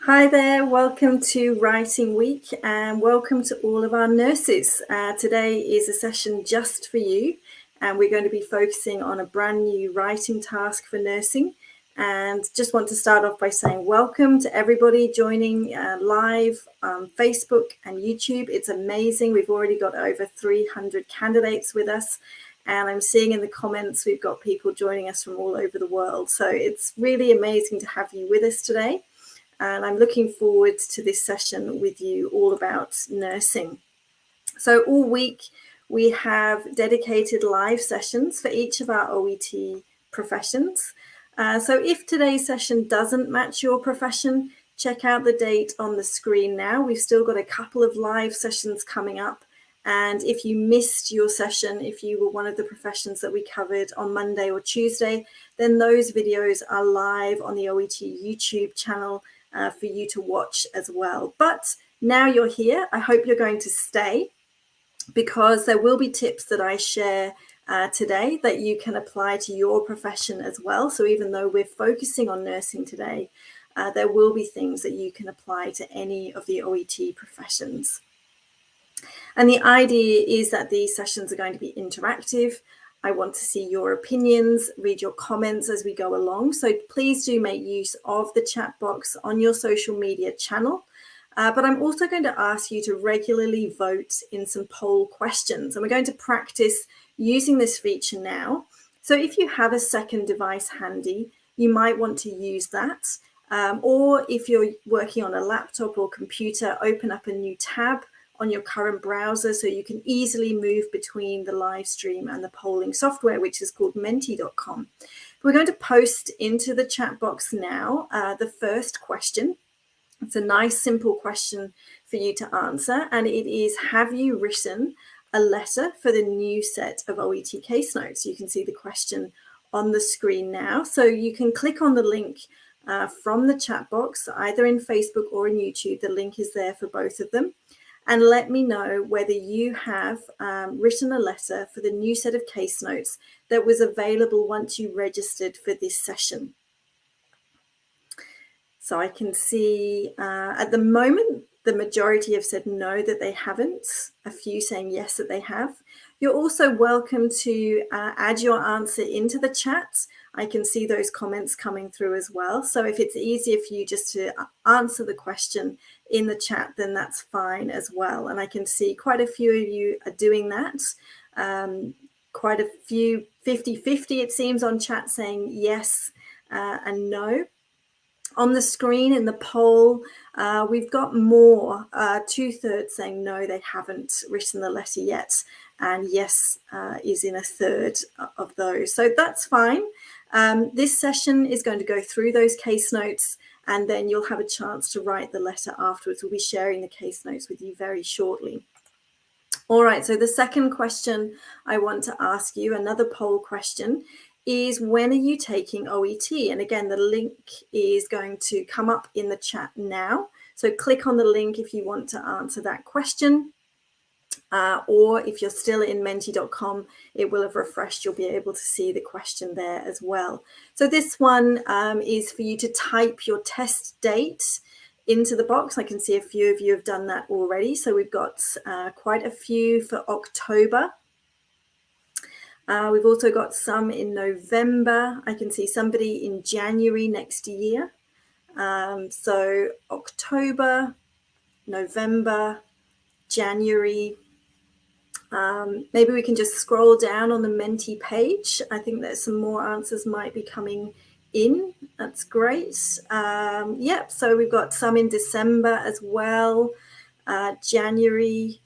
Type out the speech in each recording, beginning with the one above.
Hi there, welcome to Writing Week and welcome to all of our nurses. Today is a session just for you and we're going to be focusing on a brand new writing task for nursing. And just want to start off by saying welcome to everybody joining live on Facebook and YouTube. It's amazing. We've already got over 300 candidates with us. And I'm seeing in the comments we've got people joining us from all over the world. So it's really amazing to have you with us today. And I'm looking forward to this session with you all about nursing. So all week we have dedicated live sessions for each of our OET professions. So if today's session doesn't match your profession, check out the date on the screen now. We've still got a couple of live sessions coming up. And if you missed your session, if you were one of the professions that we covered on Monday or Tuesday, then those videos are live on the OET YouTube channel for you to watch as well. But now you're here, I hope you're going to stay because there will be tips that I share today that you can apply to your profession as well. So even though we're focusing on nursing today, there will be things that you can apply to any of the OET professions. And the idea is that these sessions are going to be interactive. I want to see your opinions, read your comments as we go along. So please do make use of the chat box on your social media channel. But I'm also going to ask you to regularly vote in some poll questions. And we're going to practice using this feature now. So if you have a second device handy, you might want to use that. Or if you're working on a laptop or computer, open up a new tab on your current browser so you can easily move between the live stream and the polling software, which is called menti.com. We're going to post into the chat box now the first question. It's a nice, simple question for you to answer, and it is, have you written a letter for the new set of OET case notes? You can see the question on the screen now. So you can click on the link from the chat box, either in Facebook or in YouTube. The link is there for both of them. And let me know whether you have written a letter for the new set of case notes that was available once you registered for this session. So I can see at the moment, the majority have said no, that they haven't, a few saying yes, that they have. You're also welcome to add your answer into the chat. I can see those comments coming through as well. So if it's easier for you just to answer the question in the chat, then that's fine as well. And I can see quite a few of you are doing that. Quite a few, 50-50 it seems on chat, saying yes and no. On the screen in the poll, we've got more, 2/3 saying no, they haven't written the letter yet, and yes is in a third of those. So that's fine. This session is going to go through those case notes, and then you'll have a chance to write the letter afterwards. We'll be sharing the case notes with you very shortly. All right, so the second question I want to ask you, another poll question, is when are you taking OET? And again, the link is going to come up in the chat now. So click on the link if you want to answer that question. Or if you're still in menti.com, it will have refreshed. You'll be able to see the question there as well. So this one is for you to type your test date into the box. I can see a few of you have done that already. So we've got quite a few for October. We've also got some in November. I can see somebody in January next year. So October, November, January. Maybe we can just scroll down on the Menti page. I think there's some more answers might be coming in. That's great. Yep, so we've got some in December as well, January,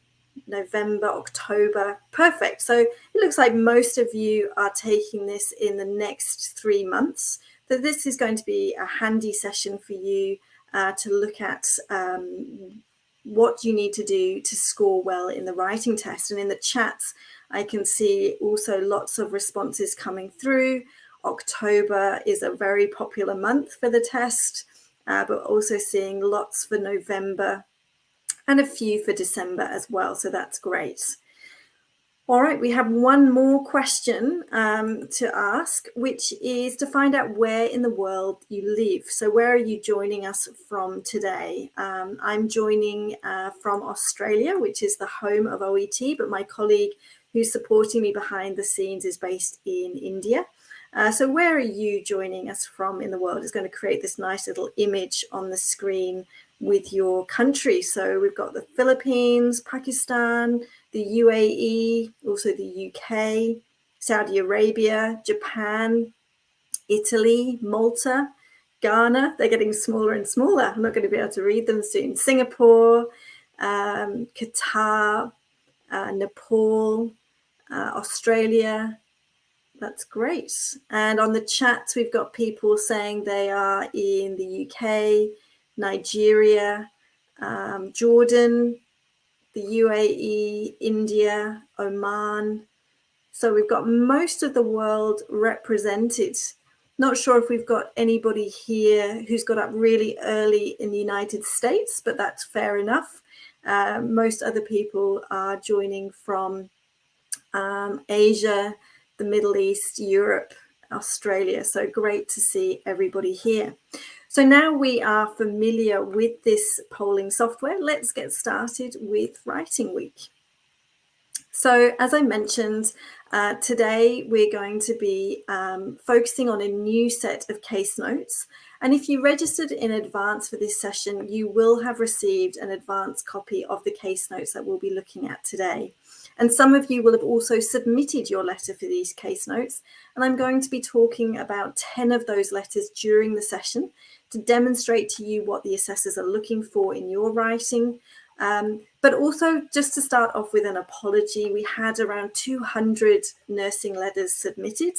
November, October. Perfect. So it looks like most of you are taking this in the next 3 months. So this is going to be a handy session for you to look at what you need to do to score well in the writing test. And in the chat, I can see also lots of responses coming through. October is a very popular month for the test, but also seeing lots for November and a few for December as well. So that's great. All right, we have one more question to ask, which is to find out where in the world you live. So where are you joining us from today? I'm joining from Australia, which is the home of OET, but my colleague who's supporting me behind the scenes is based in India. So where are you joining us from in the world? It's going to create this nice little image on the screen with your country. So we've got the Philippines, Pakistan, the UAE, also the UK, Saudi Arabia, Japan, Italy, Malta, Ghana. They're getting smaller and smaller. I'm not going to be able to read them soon. Singapore, Qatar, Nepal, Australia. That's great. And on the chat, we've got people saying they are in the UK, Nigeria, Jordan, the UAE, India, Oman. So we've got most of the world represented. Not sure if we've got anybody here who's got up really early in the United States, but that's fair enough. Most other people are joining from Asia, the Middle East, Europe, Australia. So great to see everybody here. So now we are familiar with this polling software. Let's get started with Writing Week. So as I mentioned, today we're going to be focusing on a new set of case notes. And if you registered in advance for this session, you will have received an advance copy of the case notes that we'll be looking at today. And some of you will have also submitted your letter for these case notes. And I'm going to be talking about 10 of those letters during the session to demonstrate to you what the assessors are looking for in your writing. But also just to start off with an apology, we had around 200 nursing letters submitted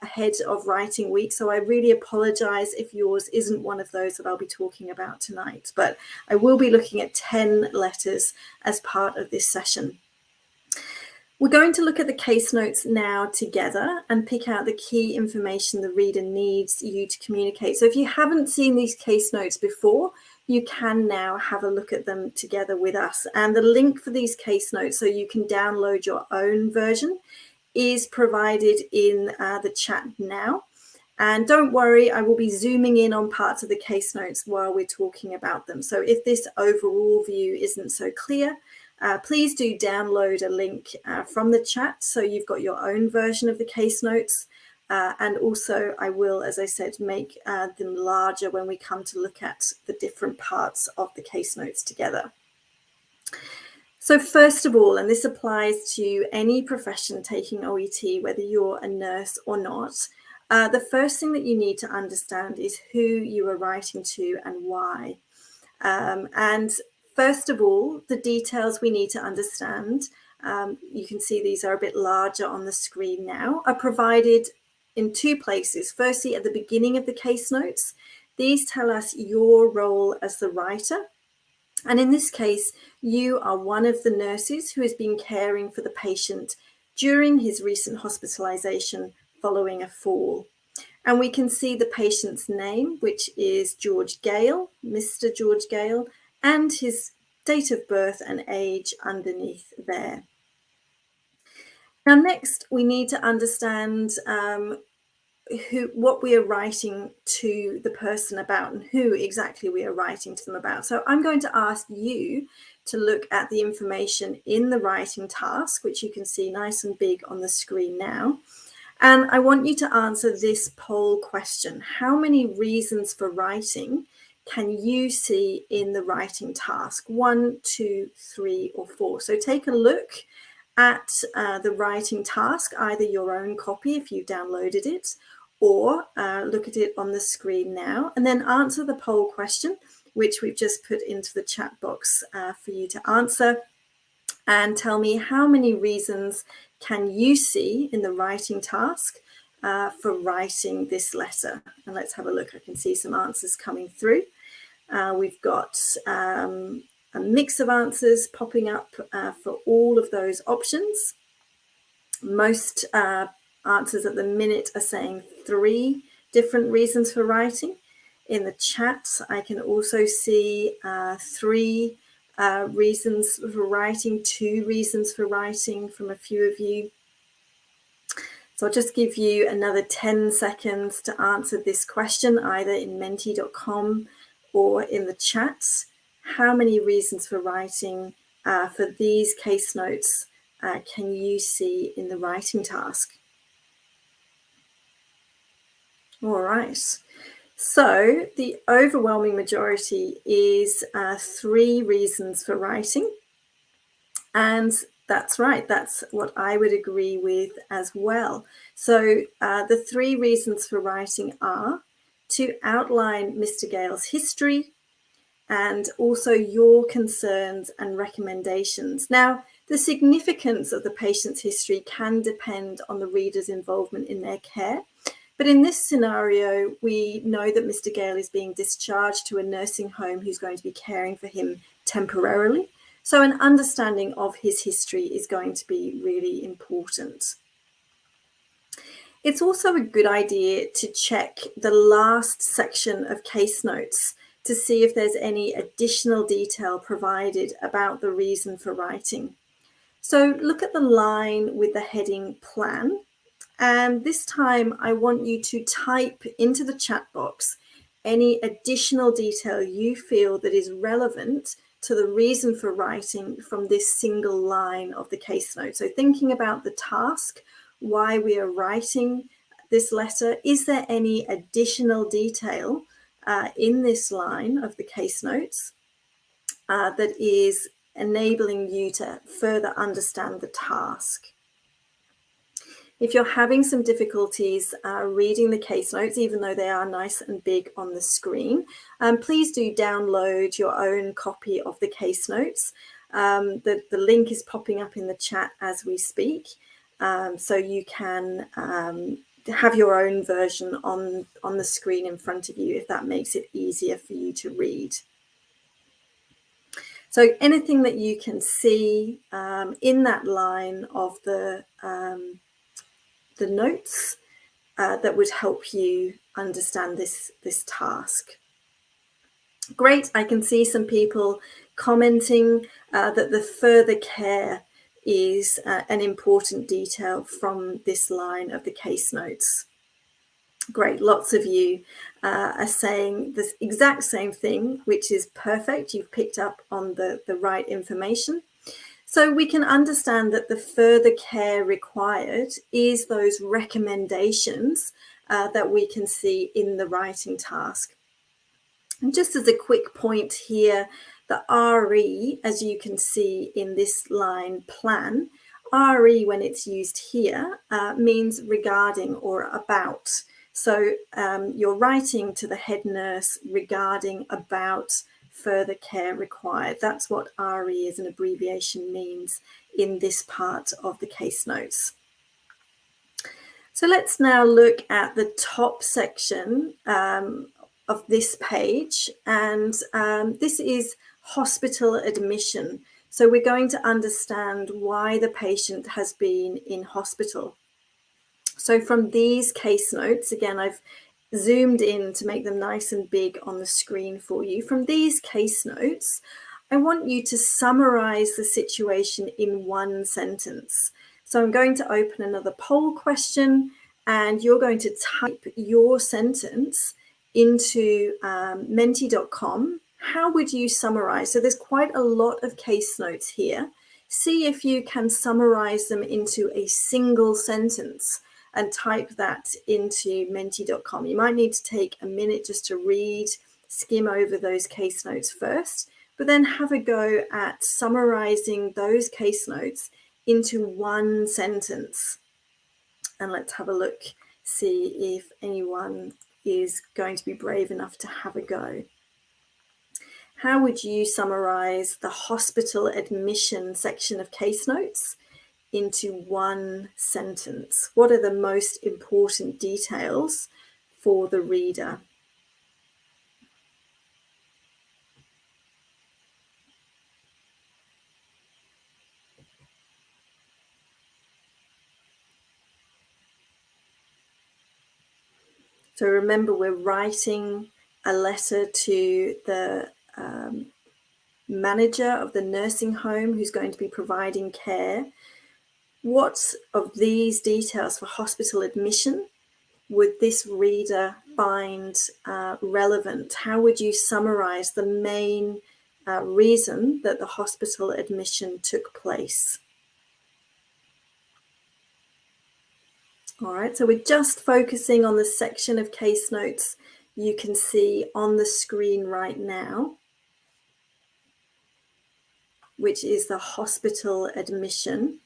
ahead of Writing Week. So I really apologise if yours isn't one of those that I'll be talking about tonight. But I will be looking at 10 letters as part of this session. We're going to look at the case notes now together and pick out the key information the reader needs you to communicate. So if you haven't seen these case notes before, you can now have a look at them together with us. And the link for these case notes, so you can download your own version, is provided in the chat now. And don't worry, I will be zooming in on parts of the case notes while we're talking about them. So if this overall view isn't so clear, please do download a link from the chat so you've got your own version of the case notes. And also I will, as I said, make them larger when we come to look at the different parts of the case notes together. So first of all, and this applies to any profession taking OET, whether you're a nurse or not, the first thing that you need to understand is who you are writing to and why. And first of all, the details we need to understand, you can see these are a bit larger on the screen now, are provided in two places. Firstly, at the beginning of the case notes, these tell us your role as the writer. And in this case, you are one of the nurses who has been caring for the patient during his recent hospitalization following a fall. And we can see the patient's name, which is George Gale, Mr. George Gale, and his date of birth and age underneath there. Now, next, we need to understand what we are writing to the person about and who exactly we are writing to them about. So I'm going to ask you to look at the information in the writing task, which you can see nice and big on the screen now. And I want you to answer this poll question. How many reasons for writing can you see in the writing task? 1, 2, 3, or 4. So take a look at the writing task, either your own copy if you downloaded it, or look at it on the screen now, and then answer the poll question, which we've just put into the chat box for you to answer. And tell me how many reasons can you see in the writing task for writing this letter. And let's have a look. I can see some answers coming through. We've got a mix of answers popping up for all of those options. Most answers at the minute are saying 3 different reasons for writing. In the chat, I can also see 3 reasons for writing, 2 reasons for writing from a few of you. So I'll just give you another 10 seconds to answer this question, either in menti.com or in the chat. How many reasons for writing for these case notes can you see in the writing task? All right. So the overwhelming majority is 3 reasons for writing. And that's right, that's what I would agree with as well. So the 3 reasons for writing are to outline Mr. Gale's history and also your concerns and recommendations. Now, the significance of the patient's history can depend on the reader's involvement in their care. But in this scenario, we know that Mr. Gale is being discharged to a nursing home who's going to be caring for him temporarily. So an understanding of his history is going to be really important. It's also a good idea to check the last section of case notes to see if there's any additional detail provided about the reason for writing. So look at the line with the heading plan. And this time I want you to type into the chat box any additional detail you feel that is relevant to the reason for writing from this single line of the case note. So thinking about the task, why we are writing this letter, is there any additional detail in this line of the case notes that is enabling you to further understand the task? If you're having some difficulties reading the case notes, even though they are nice and big on the screen, please do download your own copy of the case notes. The link is popping up in the chat as we speak, so you can have your own version on the screen in front of you if that makes it easier for you to read. So anything that you can see in that line of the notes that would help you understand this task. Great, I can see some people commenting that the further care is an important detail from this line of the case notes. Great, lots of you are saying the exact same thing, which is perfect. You've picked up on the right information. So we can understand that the further care required is those recommendations that we can see in the writing task. And just as a quick point here, the RE, as you can see in this line plan, RE when it's used here means regarding or about. So you're writing to the head nurse regarding about further care required. That's what RE as an abbreviation means in this part of the case notes. So let's now look at the top section of this page, and this is hospital admission. So we're going to understand why the patient has been in hospital. So from these case notes, again, I've zoomed in to make them nice and big on the screen for you. From these case notes, I want you to summarize the situation in 1 sentence. So I'm going to open another poll question, and you're going to type your sentence into menti.com. How would you summarize? So there's quite a lot of case notes here. See if you can summarize them into a single sentence and type that into menti.com. You might need to take a minute just to read, skim over those case notes first, but then have a go at summarizing those case notes into 1 sentence. And let's have a look, see if anyone is going to be brave enough to have a go. How would you summarize the hospital admission section of case notes into 1 sentence? What are the most important details for the reader? So remember, we're writing a letter to the manager of the nursing home who's going to be providing care. What of these details for hospital admission would this reader find relevant? How would you summarize the main reason that the hospital admission took place? All right, so we're just focusing on the section of case notes you can see on the screen right now, which is the hospital admission.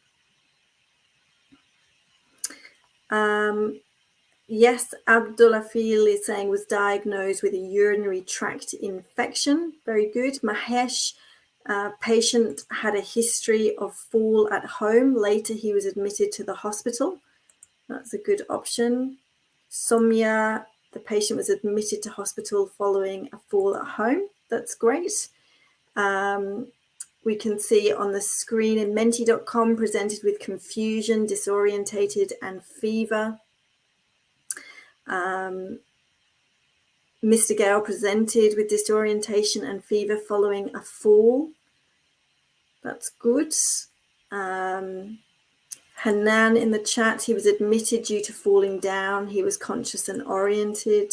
Yes, Abdulafil is saying was diagnosed with a urinary tract infection. Very good. Mahesh, patient had a history of fall at home. Later, he was admitted to the hospital. That's a good option. Somya, the patient was admitted to hospital following a fall at home. That's great. We can see on the screen in menti.com presented with confusion, disorientated, and fever. Mr. Gale presented with disorientation and fever following a fall. That's good. Hanan in the chat, he was admitted due to falling down. He was conscious and oriented.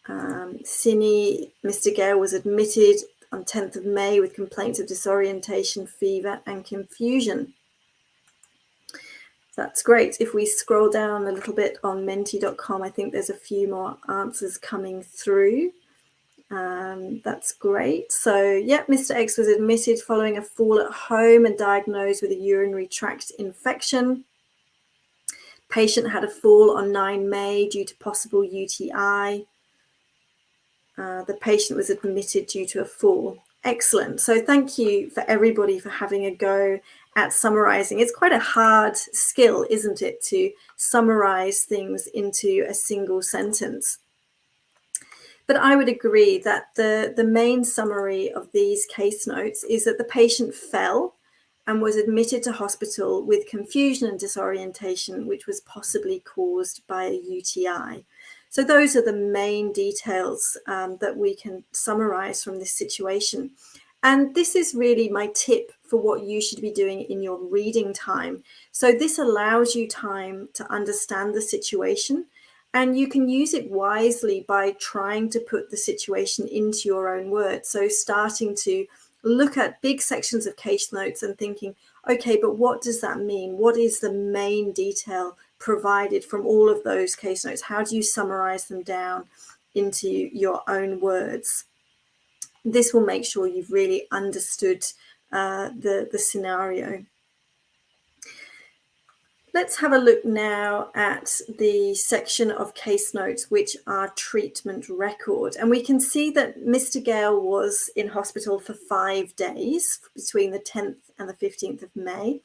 Sini, Mr. Gale was admitted on 10th of May with complaints of disorientation, fever, and confusion. That's great. If we scroll down a little bit on menti.com, I think there's a few more answers coming through. That's great. So, yeah, Mr. X was admitted following a fall at home and diagnosed with a urinary tract infection. Patient had a fall on 9 May due to possible UTI. The patient was admitted due to a fall. Excellent. So thank you for everybody for having a go at summarizing. It's quite a hard skill, isn't it, to summarize things into a single sentence. But I would agree that the main summary of these case notes is that the patient fell and was admitted to hospital with confusion and disorientation, which was possibly caused by a UTI. So those are the main details that we can summarize from this situation. And this is really my tip for what you should be doing in your reading time. So this allows you time to understand the situation, and you can use it wisely by trying to put the situation into your own words. So starting to look at big sections of case notes and thinking, okay, but what does that mean? What is the main detail provided from all of those case notes? How do you summarize them down into your own words? This will make sure you've really understood the scenario. Let's have a look now at the section of case notes which are treatment record. And we can see that Mr. Gale was in hospital for 5 days between the 10th and the 15th of May,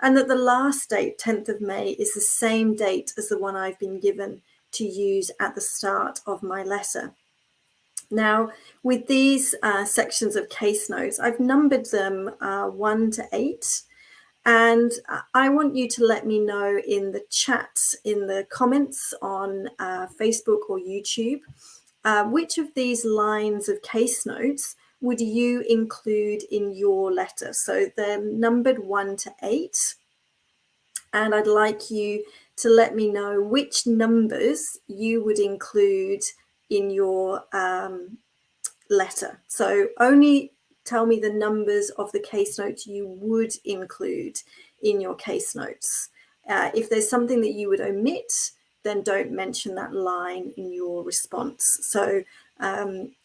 and that the last date, 10th of May, is the same date as the one I've been given to use at the start of my letter. Now, with these sections of case notes, I've numbered them 1 to 8. And I want you to let me know in the chat, in the comments on Facebook or YouTube, which of these lines of case notes would you include in your letter? So they're numbered 1 to 8. And I'd like you to let me know which numbers you would include in your letter. So only tell me the numbers of the case notes you would include in your case notes. If there's something that you would omit, then don't mention that line in your response. So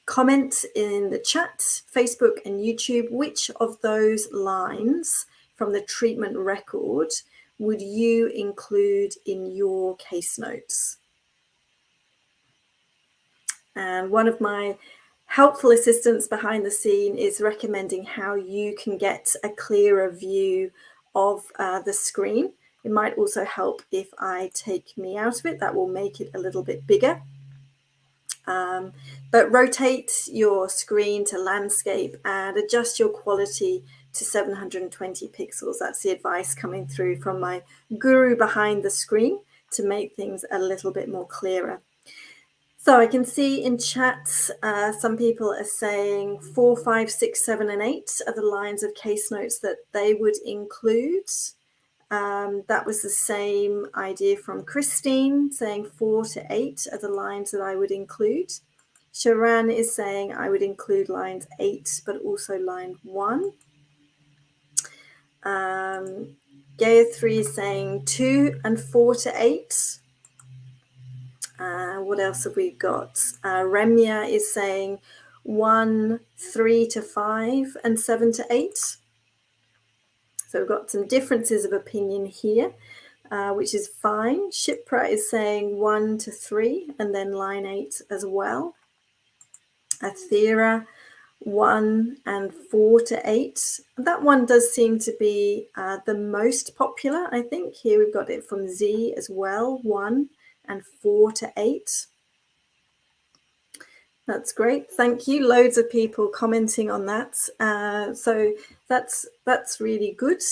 comment in the chat, Facebook and YouTube, which of those lines from the treatment record would you include in your case notes? And one of my helpful assistance behind the scene is recommending how you can get a clearer view of the screen. It might also help if I take me out of it. That will make it a little bit bigger. But rotate your screen to landscape and adjust your quality to 720 pixels. That's the advice coming through from my guru behind the screen to make things a little bit more clearer. So I can see in chats, some people are saying 4, 5, 6, 7, and 8 are the lines of case notes that they would include. That was the same idea from Christine, saying 4 to 8 are the lines that I would include. Sharan is saying I would include lines 8, but also line 1. Gayatri is saying 2 and 4 to 8. What else have we got? Remya is saying 1, 3 to 5, and 7 to 8. So we've got some differences of opinion here, which is fine. Shipra is saying 1 to 3, and then line 8 as well. Athira, 1 and 4 to 8. That one does seem to be the most popular, I think. Here we've got it from Z as well, 1 and 4 to 8. That's great. Thank you. Loads of people commenting on that. So that's really good.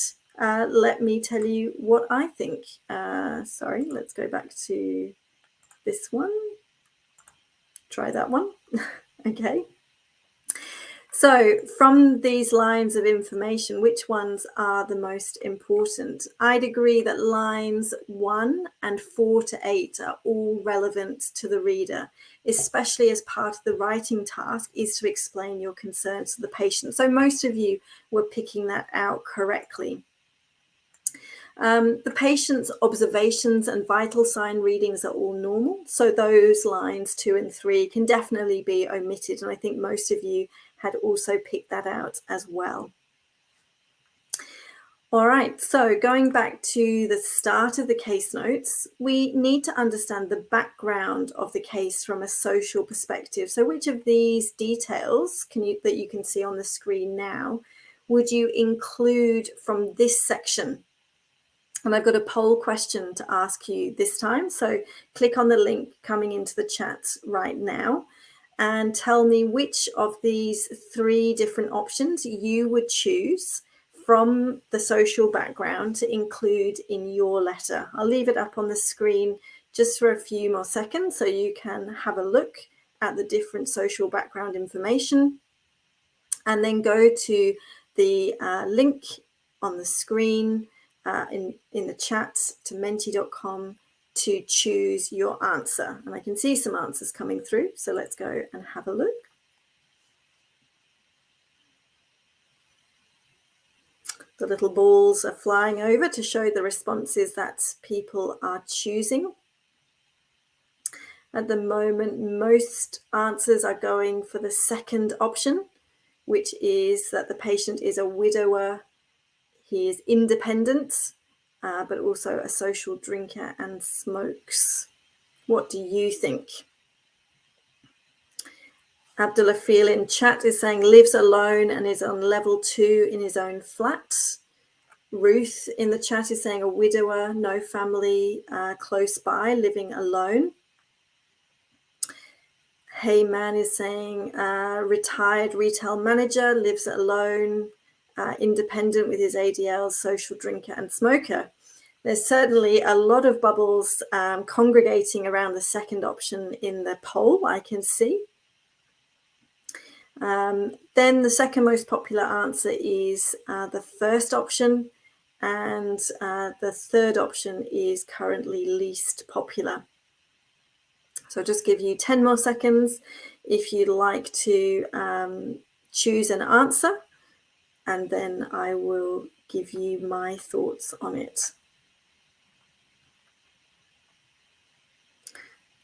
Let me tell you what I think. Sorry, let's go back to this one. Try that one. Okay. So from these lines of information, which ones are the most important? I'd agree that lines 1 and 4 to 8 are all relevant to the reader, especially as part of the writing task is to explain your concerns to the patient. So most of you were picking that out correctly. The patient's observations and vital sign readings are all normal. So those lines 2 and 3 can definitely be omitted. And I think most of you had also picked that out as well. All right, so going back to the start of the case notes, we need to understand the background of the case from a social perspective. So which of these details that you can see on the screen now would you include from this section? And I've got a poll question to ask you this time. So click on the link coming into the chat right now and tell me which of these 3 different options you would choose from the social background to include in your letter. I'll leave it up on the screen just for a few more seconds so you can have a look at the different social background information, and then go to the link on the screen in the chat to menti.com to choose your answer. And I can see some answers coming through, so let's go and have a look. The little balls are flying over to show the responses that people are choosing. At the moment, most answers are going for the second option, which is that the patient is a widower, he is independent, but also a social drinker and smokes. What do you think? Abdullah Feel in chat is saying lives alone and is on level 2 in his own flat. Ruth in the chat is saying a widower, no family close by, living alone. Hey Man is saying retired retail manager, lives alone, independent with his ADL, social drinker and smoker. There's certainly a lot of bubbles congregating around the second option in the poll, I can see. Then the second most popular answer is the first option, and the third option is currently least popular. So I'll just give you 10 more seconds if you'd like to choose an answer, and then I will give you my thoughts on it.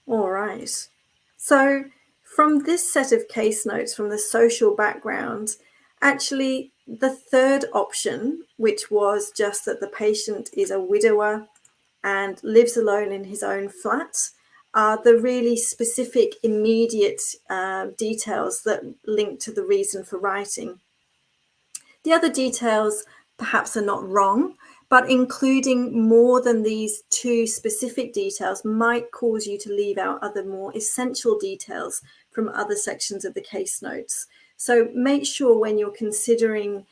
All right. So from this set of case notes from the social background, actually the third option, which was just that the patient is a widower and lives alone in his own flat, are the really specific, immediate details that link to the reason for writing. The other details perhaps are not wrong, but including more than these 2 specific details might cause you to leave out other more essential details from other sections of the case notes. So make sure when you're considering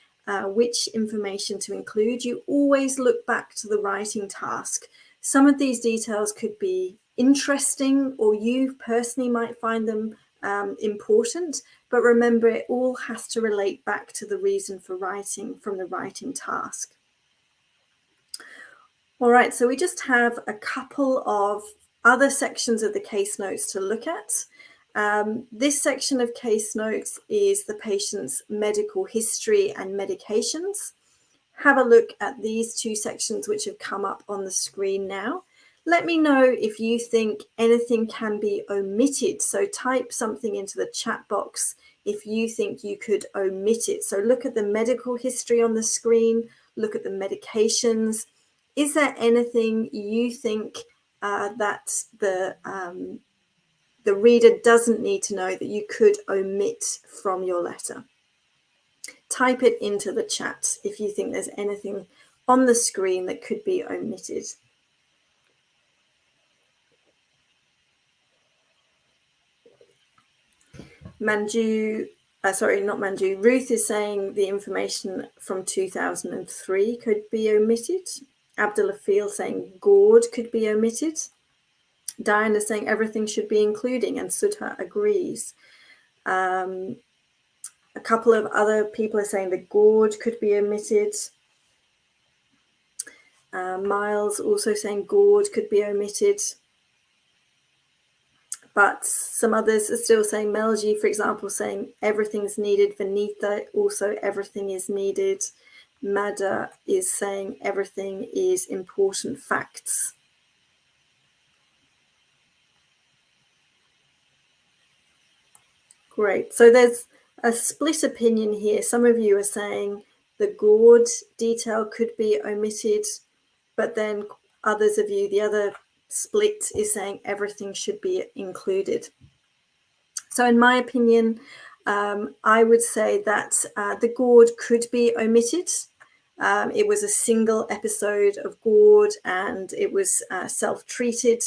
which information to include, you always look back to the writing task. Some of these details could be interesting, or you personally might find them important, but remember, it all has to relate back to the reason for writing from the writing task. All right, so we just have a couple of other sections of the case notes to look at. This section of case notes is the patient's medical history and medications. Have a look at these two sections which have come up on the screen now. Let me know if you think anything can be omitted. So type something into the chat box if you think you could omit it. So look at the medical history on the screen, look at the medications. Is there anything you think that the reader doesn't need to know that you could omit from your letter? Type it into the chat if you think there's anything on the screen that could be omitted. Ruth is saying the information from 2003 could be omitted. Abdullah Feel saying Gord could be omitted. Diana saying everything should be including, and Sudha agrees. A couple of other people are saying the Gord could be omitted. Miles also saying Gord could be omitted. But some others are still saying, Melji, for example, saying everything's needed. Vanitha, also everything is needed. Mada is saying everything is important facts. Great. So there's a split opinion here. Some of you are saying the Gord detail could be omitted, but then others of you, the other split is saying everything should be included. So in my opinion, I would say that the Gord could be omitted. It was a single episode of Gord and it was self-treated.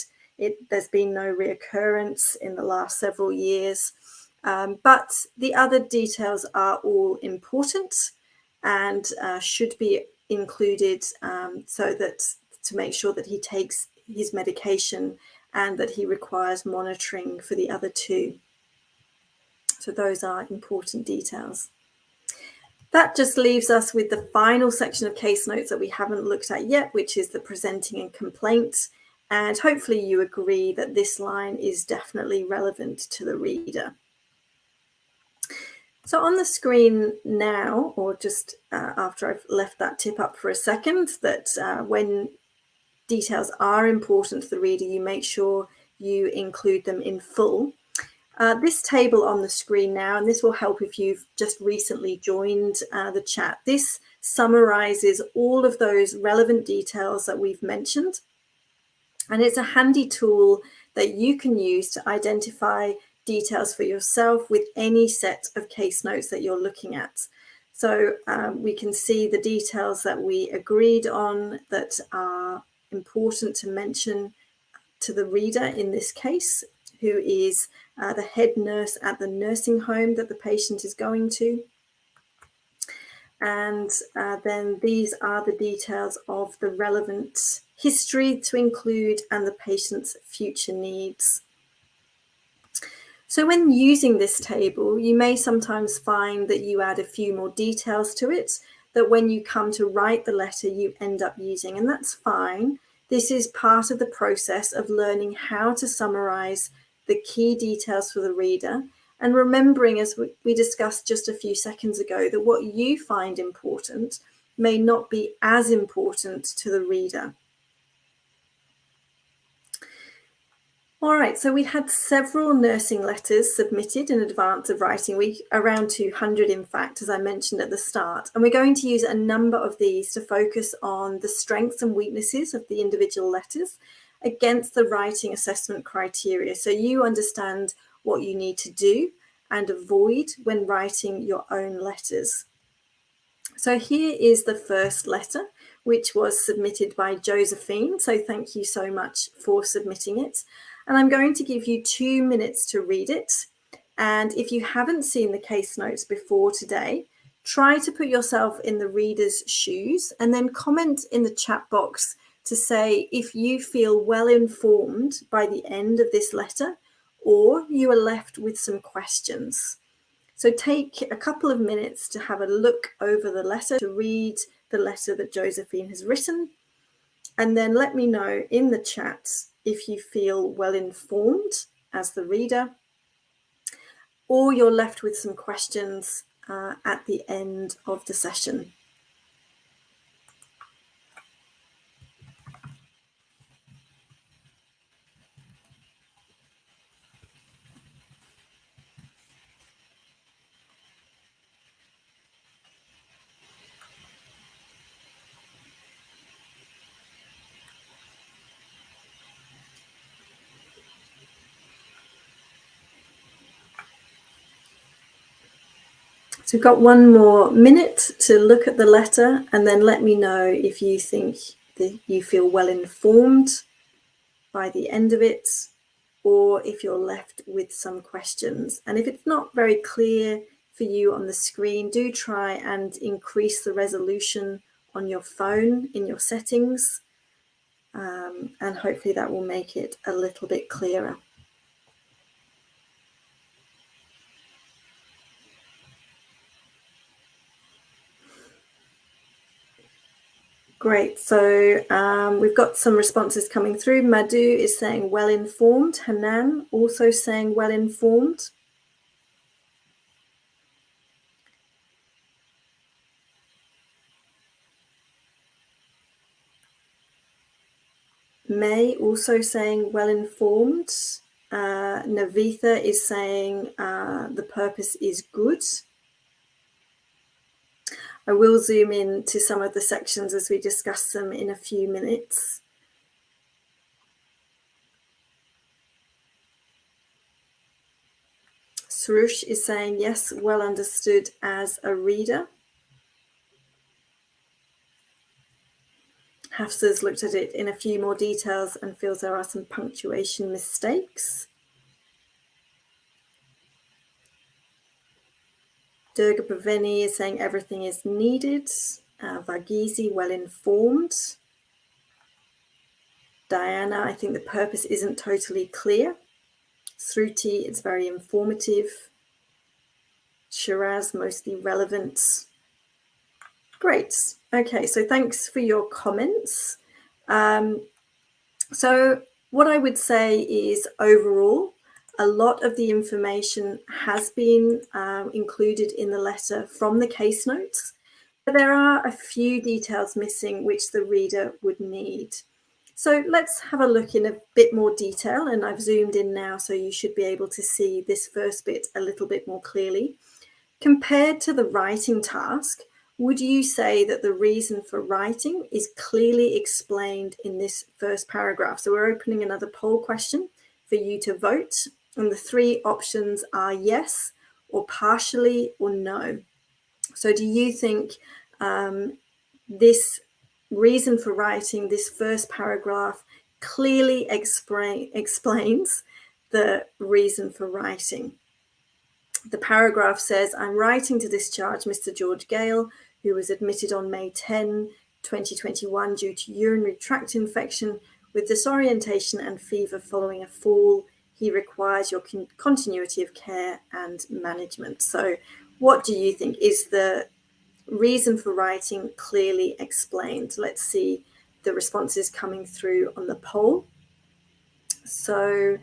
There's been no reoccurrence in the last several years. But the other details are all important and should be included so that to make sure that he takes his medication and that he requires monitoring for the other two. So those are important details. That just leaves us with the final section of case notes that we haven't looked at yet, which is the presenting and complaint. And hopefully you agree that this line is definitely relevant to the reader. So on the screen now, or just after I've left that tip up for a second, that when details are important to the reader, you make sure you include them in full. This table on the screen now, and this will help if you've just recently joined the chat, this summarizes all of those relevant details that we've mentioned. And it's a handy tool that you can use to identify details for yourself with any set of case notes that you're looking at. So we can see the details that we agreed on that are important to mention to the reader in this case, who is the head nurse at the nursing home that the patient is going to. And then these are the details of the relevant history to include and the patient's future needs. So when using this table, you may sometimes find that you add a few more details to it that when you come to write the letter, you end up using, and that's fine. This is part of the process of learning how to summarize the key details for the reader, and remembering, as we discussed just a few seconds ago, that what you find important may not be as important to the reader. All right, so we had several nursing letters submitted in advance of Writing Week, around 200 in fact, as I mentioned at the start. And we're going to use a number of these to focus on the strengths and weaknesses of the individual letters against the writing assessment criteria, so you understand what you need to do and avoid when writing your own letters. So here is the first letter, which was submitted by Josephine. So thank you so much for submitting it. And I'm going to give you 2 minutes to read it. And if you haven't seen the case notes before today, try to put yourself in the reader's shoes and then comment in the chat box to say if you feel well informed by the end of this letter, or you are left with some questions. So take a couple of minutes to have a look over the letter, to read the letter that Josephine has written, and then let me know in the chat if you feel well informed as the reader, or you're left with some questions at the end of the session. So we've got one more minute to look at the letter, and then let me know if you think that you feel well informed by the end of it, or if you're left with some questions. And if it's not very clear for you on the screen, do try and increase the resolution on your phone in your settings, and hopefully that will make it a little bit clearer. Great, so we've got some responses coming through. Madhu is saying well informed. Hanan also saying well informed. May also saying well informed. Navitha is saying the purpose is good. I will zoom in to some of the sections as we discuss them in a few minutes. Surush is saying yes, well understood as a reader. Hafsa's looked at it in a few more details and feels there are some punctuation mistakes. Durga Bhaveni is saying everything is needed. Varghese, well informed. Diana, I think the purpose isn't totally clear. Sruti, it's very informative. Shiraz, mostly relevant. Great. Okay, so thanks for your comments. So what I would say is overall, a lot of the information has been included in the letter from the case notes, but there are a few details missing which the reader would need. So let's have a look in a bit more detail, and I've zoomed in now so you should be able to see this first bit a little bit more clearly. Compared to the writing task, would you say that the reason for writing is clearly explained in this first paragraph? So we're opening another poll question for you to vote, and the three options are yes, or partially, or no. So do you think this reason for writing, this first paragraph, clearly explains the reason for writing? The paragraph says, I'm writing to discharge Mr. George Gale, who was admitted on May 10, 2021 due to urinary tract infection with disorientation and fever following a fall. He requires your continuity of care and management. So what do you think? Is the reason for writing clearly explained? Let's see the responses coming through on the poll. So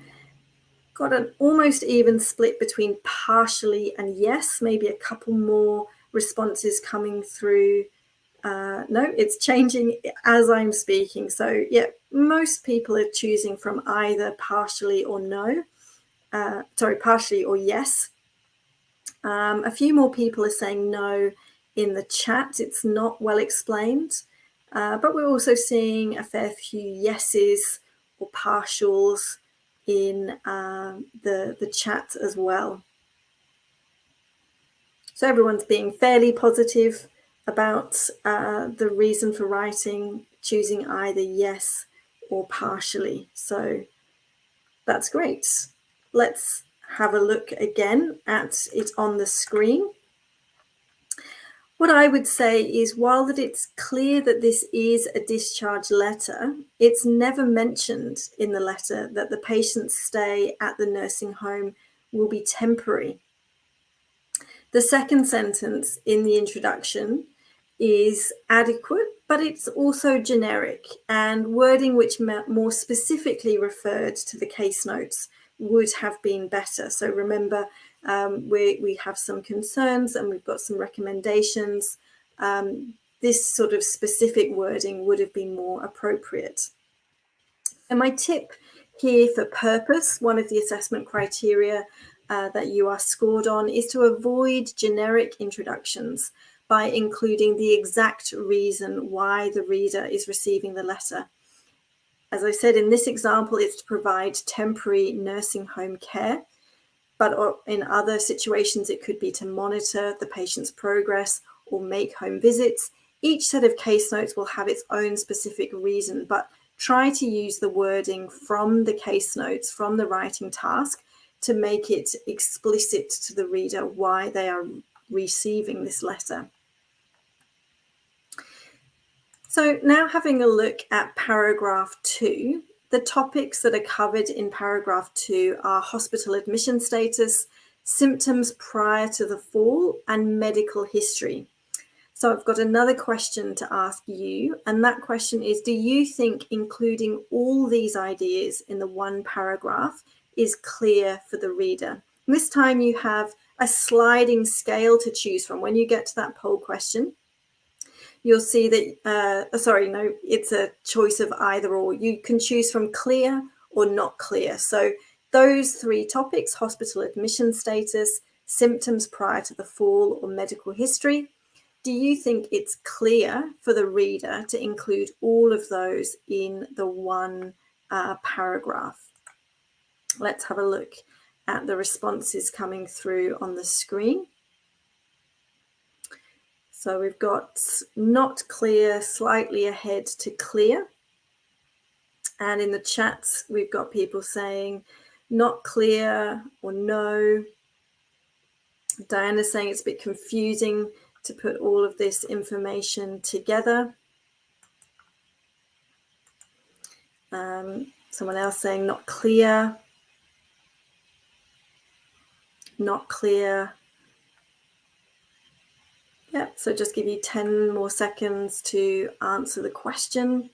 got an almost even split between partially and yes, maybe a couple more responses coming through. No, it's changing as I'm speaking. So yeah, most people are choosing from either partially or no. Partially or yes. A few more people are saying no in the chat. It's not well explained. But we're also seeing a fair few yeses or partials in the chat as well. So everyone's being fairly positive about the reason for writing, choosing either yes or partially. So that's great. Let's have a look again at it on the screen. What I would say is, while that it's clear that this is a discharge letter, it's never mentioned in the letter that the patient's stay at the nursing home will be temporary. The second sentence in the introduction is adequate, but it's also generic, and wording which more specifically referred to the case notes would have been better. So remember, we have some concerns and we've got some recommendations. This sort of specific wording would have been more appropriate. And my tip here for purpose, one of the assessment criteria that you are scored on, is to avoid generic introductions by including the exact reason why the reader is receiving the letter. As I said, in this example, it's to provide temporary nursing home care, but in other situations, it could be to monitor the patient's progress or make home visits. Each set of case notes will have its own specific reason, but try to use the wording from the case notes, from the writing task, to make it explicit to the reader why they are receiving this letter. So now having a look at paragraph 2, the topics that are covered in paragraph 2 are hospital admission status, symptoms prior to the fall, and medical history. So I've got another question to ask you, and that question is, do you think including all these ideas in the one paragraph is clear for the reader? And this time you have a sliding scale to choose from. When you get to that poll question, you'll see that, it's a choice of either or. You can choose from clear or not clear. So those 3 topics, hospital admission status, symptoms prior to the fall, or medical history, do you think it's clear for the reader to include all of those in the one paragraph? Let's have a look at the responses coming through on the screen. So we've got not clear, slightly ahead to clear. And in the chats, we've got people saying not clear or no. Diana's saying it's a bit confusing to put all of this information together. Someone else saying not clear. Not clear. Yep, so just give you 10 more seconds to answer the question.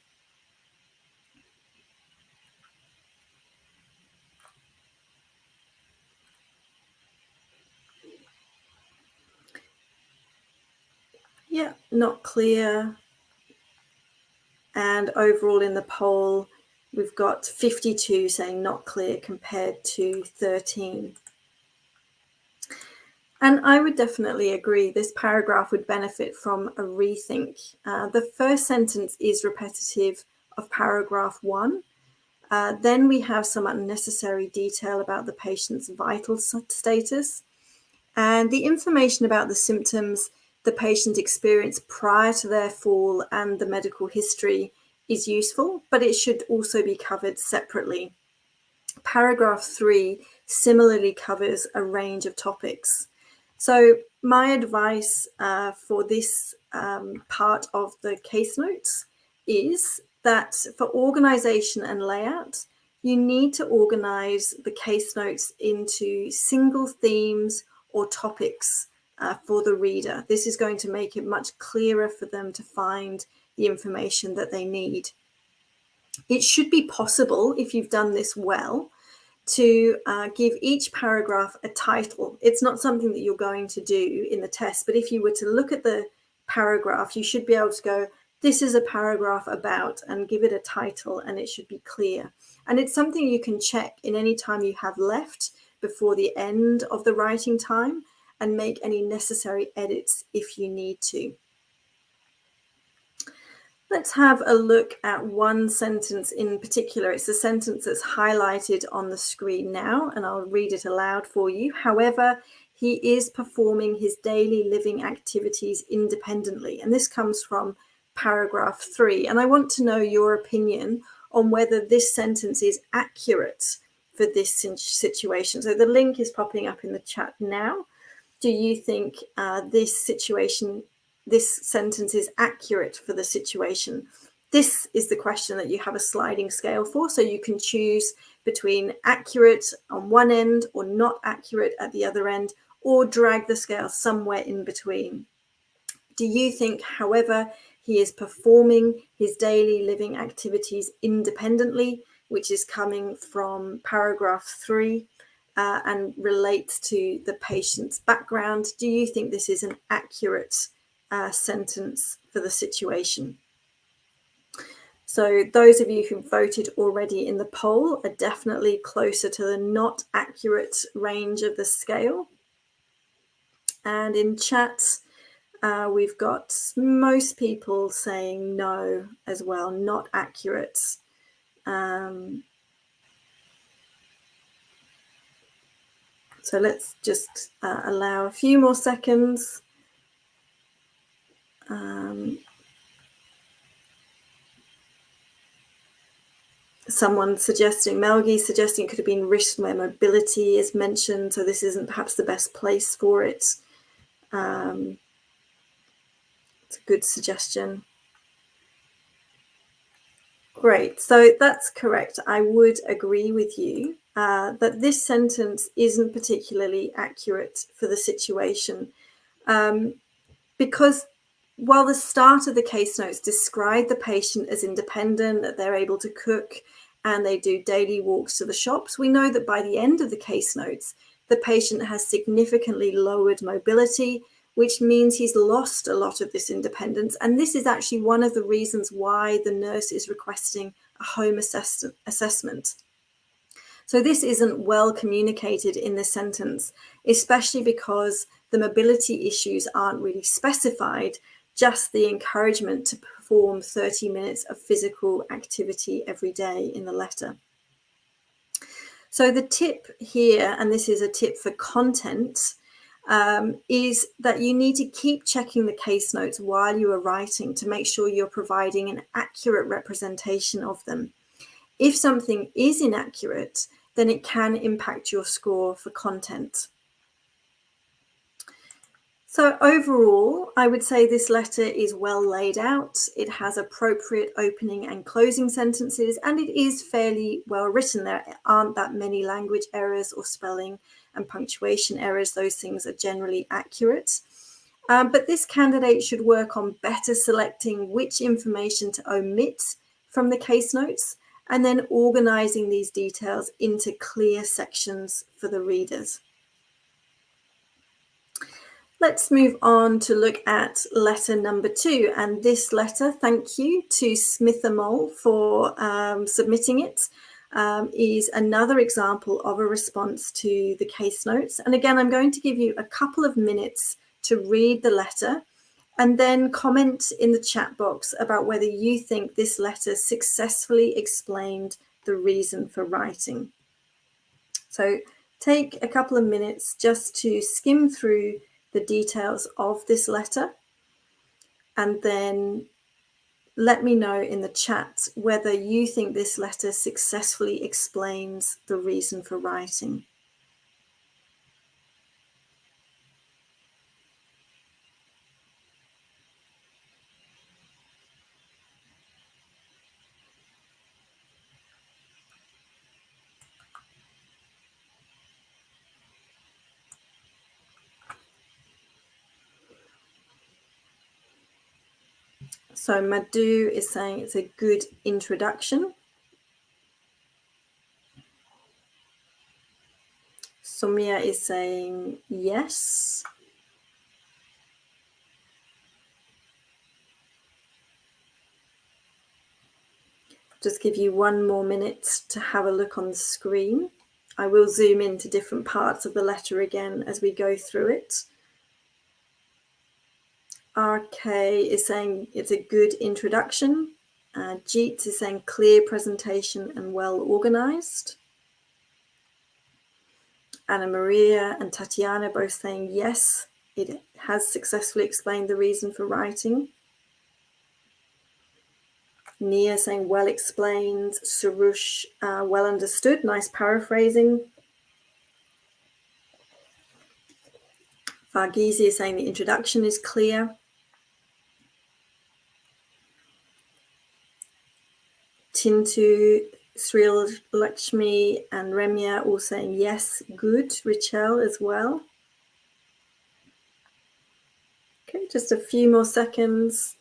Yeah, not clear. And overall in the poll, we've got 52 saying not clear compared to 13. And I would definitely agree, this paragraph would benefit from a rethink. The first sentence is repetitive of paragraph 1. Then we have some unnecessary detail about the patient's vital status. And the information about the symptoms the patient experienced prior to their fall and the medical history is useful, but it should also be covered separately. Paragraph 3 similarly covers a range of topics. So my advice for this part of the case notes is that for organization and layout, you need to organize the case notes into single themes or topics for the reader. This is going to make it much clearer for them to find the information that they need. It should be possible, if you've done this well, to give each paragraph a title. It's not something that you're going to do in the test, but if you were to look at the paragraph, you should be able to go, this is a paragraph about, and give it a title, and it should be clear. And it's something you can check in any time you have left before the end of the writing time, and make any necessary edits if you need to. Let's have a look at one sentence in particular. It's the sentence that's highlighted on the screen now, and I'll read it aloud for you. However, he is performing his daily living activities independently. And this comes from paragraph 3. And I want to know your opinion on whether this sentence is accurate for this situation. So the link is popping up in the chat now. Do you think this situation this sentence is accurate for the situation? This is the question that you have a sliding scale for, so you can choose between accurate on one end or not accurate at the other end, or drag the scale somewhere in between. Do you think, however, he is performing his daily living activities independently, which is coming from paragraph 3 and relates to the patient's background? Do you think this is an accurate sentence for the situation? So those of you who voted already in the poll are definitely closer to the not accurate range of the scale. And in chat, we've got most people saying no as well, not accurate. So let's just allow a few more seconds. Someone suggesting, Melgi suggesting it could have been written where mobility is mentioned, so this isn't perhaps the best place for it. It's a good suggestion. Great, so that's correct. I would agree with you that this sentence isn't particularly accurate for the situation, because while the start of the case notes describe the patient as independent, that they're able to cook and they do daily walks to the shops, we know that by the end of the case notes, the patient has significantly lowered mobility, which means he's lost a lot of this independence. And this is actually one of the reasons why the nurse is requesting a home assessment. So this isn't well communicated in the sentence, especially because the mobility issues aren't really specified, just the encouragement to perform 30 minutes of physical activity every day in the letter. So the tip here, and this is a tip for content, is that you need to keep checking the case notes while you are writing to make sure you're providing an accurate representation of them. If something is inaccurate, then it can impact your score for content. So overall, I would say this letter is well laid out. It has appropriate opening and closing sentences, and it is fairly well written. There aren't that many language errors or spelling and punctuation errors. Those things are generally accurate. But this candidate should work on better selecting which information to omit from the case notes, and then organizing these details into clear sections for the readers. Let's move on to look at letter number 2. And this letter, thank you to Smith and Mole for submitting it, is another example of a response to the case notes. And again, I'm going to give you a couple of minutes to read the letter and then comment in the chat box about whether you think this letter successfully explained the reason for writing. So take a couple of minutes just to skim through the details of this letter, and then let me know in the chat whether you think this letter successfully explains the reason for writing. So Madhu is saying it's a good introduction. Soumya is saying yes. Just give you one more minute to have a look on the screen. I will zoom into different parts of the letter again as we go through it. RK is saying it's a good introduction. Jeet is saying clear presentation and well organized. Anna Maria and Tatiana both saying yes, it has successfully explained the reason for writing. Nia saying well explained. Surush, well understood, nice paraphrasing. Varghese is saying the introduction is clear. Tintu, Sril Lakshmi and Remya all saying yes, good. Richelle as well. Okay, just a few more seconds.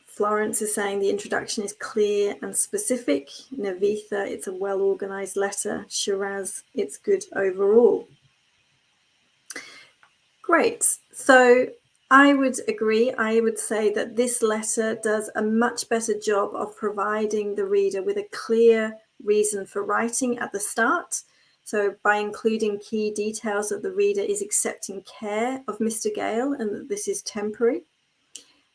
Florence is saying the introduction is clear and specific. Navitha, it's a well-organized letter. Shiraz, it's good overall. Great. So I would agree. I would say that this letter does a much better job of providing the reader with a clear reason for writing at the start. So by including key details that the reader is accepting care of Mr. Gale and that this is temporary.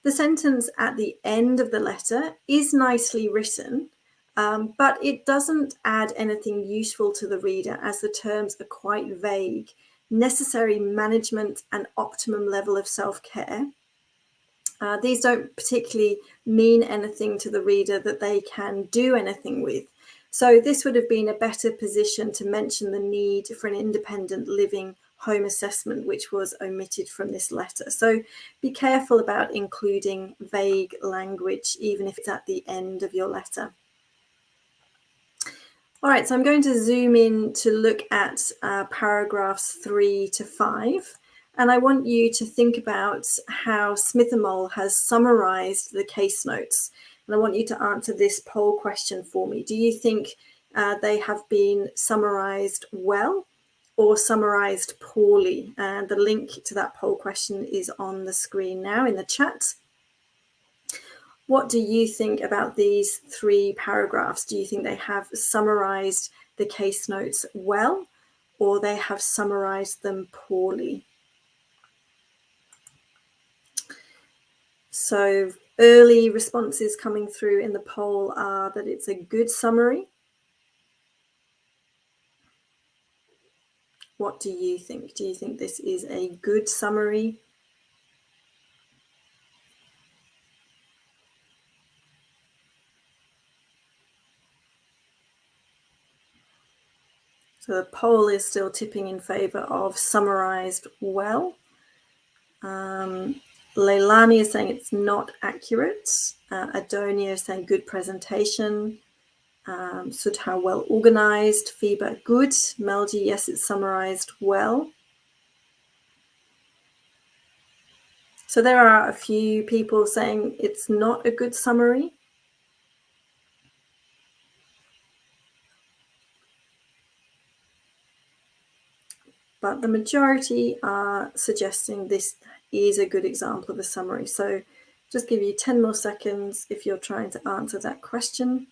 The sentence at the end of the letter is nicely written, but it doesn't add anything useful to the reader as the terms are quite vague. Necessary management and optimum level of self-care. These don't particularly mean anything to the reader that they can do anything with. So this would have been a better position to mention the need for an independent living home assessment, which was omitted from this letter. So be careful about including vague language, even if it's at the end of your letter. All right, so I'm going to zoom in to look at paragraphs 3 to 5. And I want you to think about how Smith and Moll has summarized the case notes. And I want you to answer this poll question for me. Do you think they have been summarized well or summarized poorly? And the link to that poll question is on the screen now in the chat. What do you think about these 3 paragraphs? Do you think they have summarized the case notes well, or they have summarized them poorly? So early responses coming through in the poll are that it's a good summary. What do you think? Do you think this is a good summary? So the poll is still tipping in favor of summarized well. Leilani is saying it's not accurate. Adonia is saying good presentation. Sudha, well organized. Fiba, good. Melji, yes, it's summarized well. So there are a few people saying it's not a good summary. But the majority are suggesting this is a good example of a summary. So just give you 10 more seconds if you're trying to answer that question.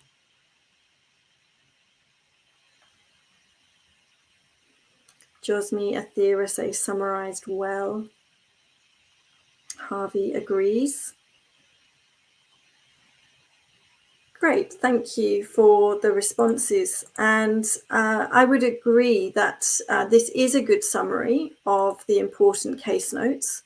Josmi Athera say summarized well. Harvey agrees. Great, thank you for the responses. And I would agree that this is a good summary of the important case notes.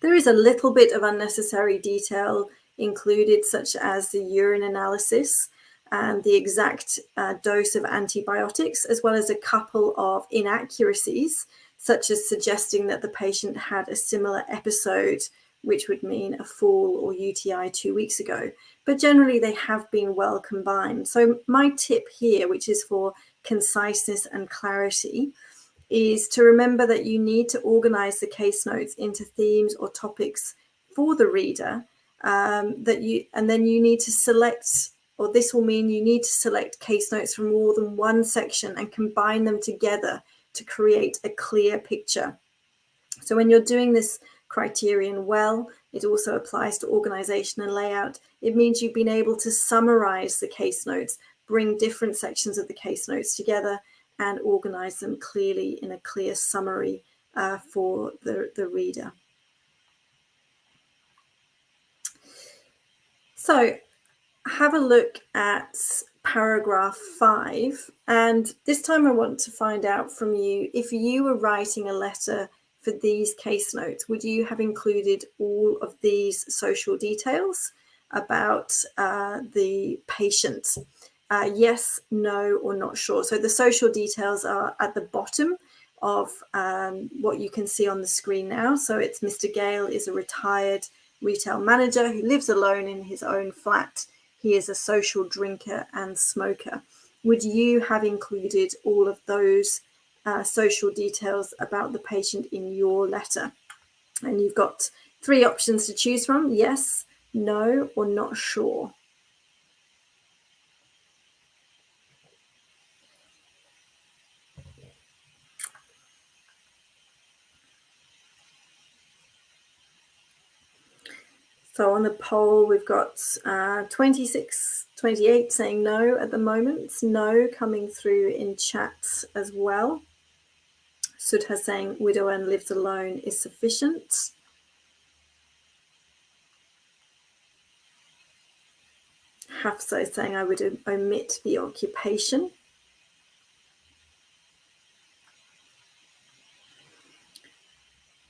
There is a little bit of unnecessary detail included, such as the urine analysis and the exact dose of antibiotics, as well as a couple of inaccuracies, such as suggesting that the patient had a similar episode, which would mean a fall or UTI 2 weeks ago. But generally, they have been well combined. So my tip here, which is for conciseness and clarity, is to remember that you need to organize the case notes into themes or topics for the reader, and then you need to select, or this will mean you need to select case notes from more than one section and combine them together to create a clear picture. So when you're doing this criterion well, it also applies to organization and layout. It means you've been able to summarize the case notes, bring different sections of the case notes together, and organize them clearly in a clear summary for the reader. So have a look at paragraph 5, and this time I want to find out from you, if you were writing a letter for these case notes, would you have included all of these social details about the patient? Yes, no, or not sure. So the social details are at the bottom of what you can see on the screen now. So it's Mr. Gale is a retired retail manager who lives alone in his own flat. He is a social drinker and smoker. Would you have included all of those social details about the patient in your letter? And you've got 3 options to choose from: yes, no, or not sure. So on the poll, we've got 28 saying no at the moment. No coming through in chat as well. Sudha saying widower and lives alone is sufficient. Hafsa is saying I would omit the occupation.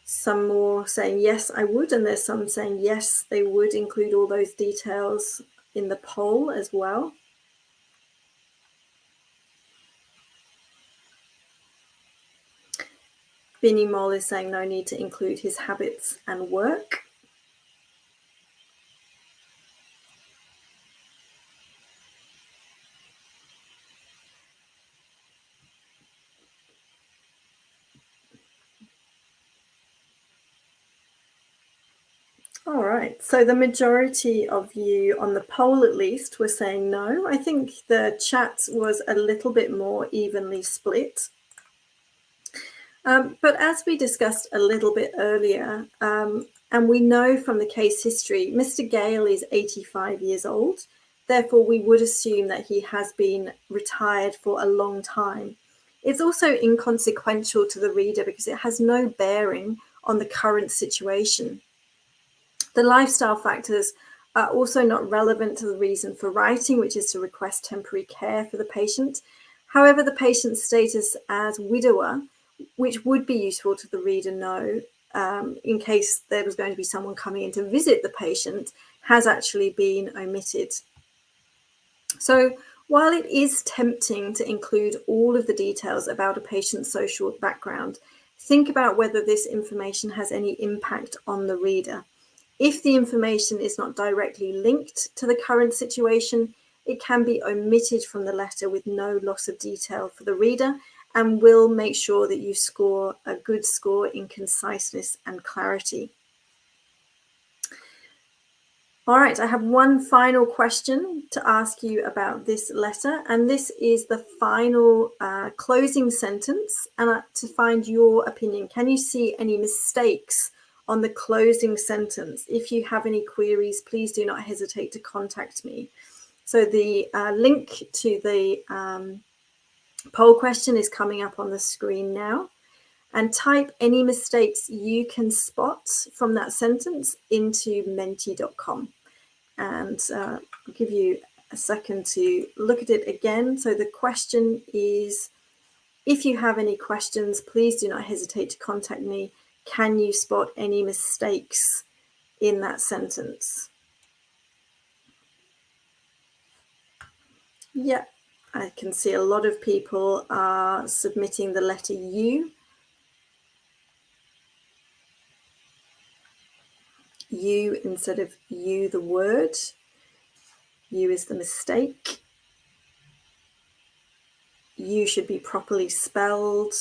Some more saying yes, I would, and there's some saying yes, they would include all those details in the poll as well. Binny Moll is saying no need to include his habits and work. All right, so the majority of you on the poll at least were saying no. I think the chat was a little bit more evenly split. But as we discussed a little bit earlier, and we know from the case history, Mr. Gale is 85 years old. Therefore, we would assume that he has been retired for a long time. It's also inconsequential to the reader because it has no bearing on the current situation. The lifestyle factors are also not relevant to the reason for writing, which is to request temporary care for the patient. However, the patient's status as widower, which would be useful to the reader know in case there was going to be someone coming in to visit the patient, has actually been omitted. So while it is tempting to include all of the details about a patient's social background, think about whether this information has any impact on the reader. If the information is not directly linked to the current situation, it can be omitted from the letter with no loss of detail for the reader, and will make sure that you score a good score in conciseness and clarity. All right, I have one final question to ask you about this letter, and this is the final closing sentence, and to find your opinion. Can you see any mistakes on the closing sentence? If you have any queries, please do not hesitate to contact me. So the link to the poll question is coming up on the screen now, and type any mistakes you can spot from that sentence into menti.com. And I'll give you a second to look at it again. So the question is, if you have any questions, please do not hesitate to contact me. Can you spot any mistakes in that sentence? Yeah, I can see a lot of people are submitting the letter U. You instead of you, the word. You is the mistake. You should be properly spelled.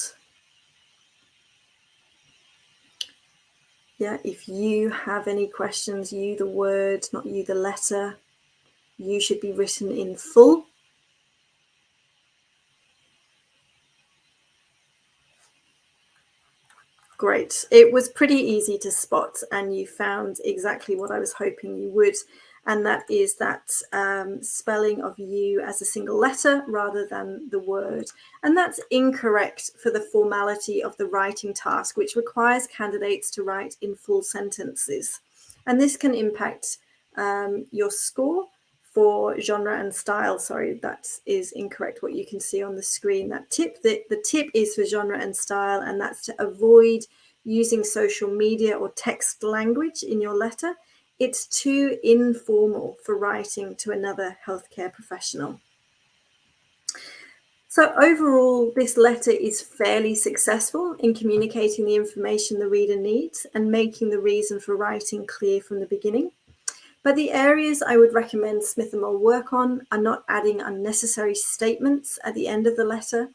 Yeah, if you have any questions, you the word, not you the letter. You should be written in full. Great. It was pretty easy to spot, and you found exactly what I was hoping you would, and that is that spelling of you as a single letter rather than the word. And that's incorrect for the formality of the writing task, which requires candidates to write in full sentences. And this can impact your score for genre and style. Sorry, that is incorrect what you can see on the screen. That tip, the tip is for genre and style, and that's to avoid using social media or text language in your letter. It's too informal for writing to another healthcare professional. So overall, this letter is fairly successful in communicating the information the reader needs and making the reason for writing clear from the beginning. But the areas I would recommend Smith and Mull work on are not adding unnecessary statements at the end of the letter,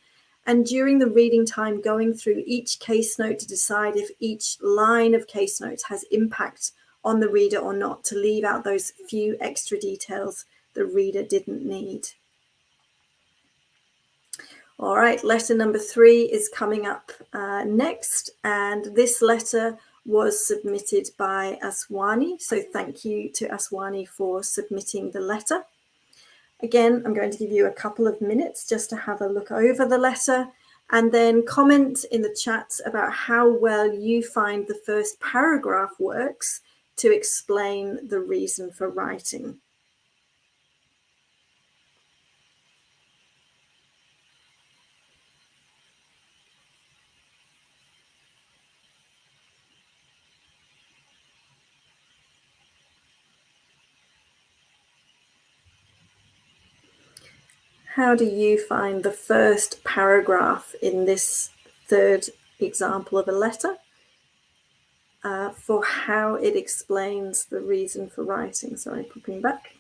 and during the reading time going through each case note to decide if each line of case notes has impact on the reader or not, to leave out those few extra details the reader didn't need. All right, letter number 3 is coming up next, and this letter was submitted by Aswani. So thank you to Aswani for submitting the letter. Again, I'm going to give you a couple of minutes just to have a look over the letter and then comment in the chat about how well you find the first paragraph works to explain the reason for writing. How do you find the first paragraph in this third example of a letter for how it explains the reason for writing? Sorry, popping back.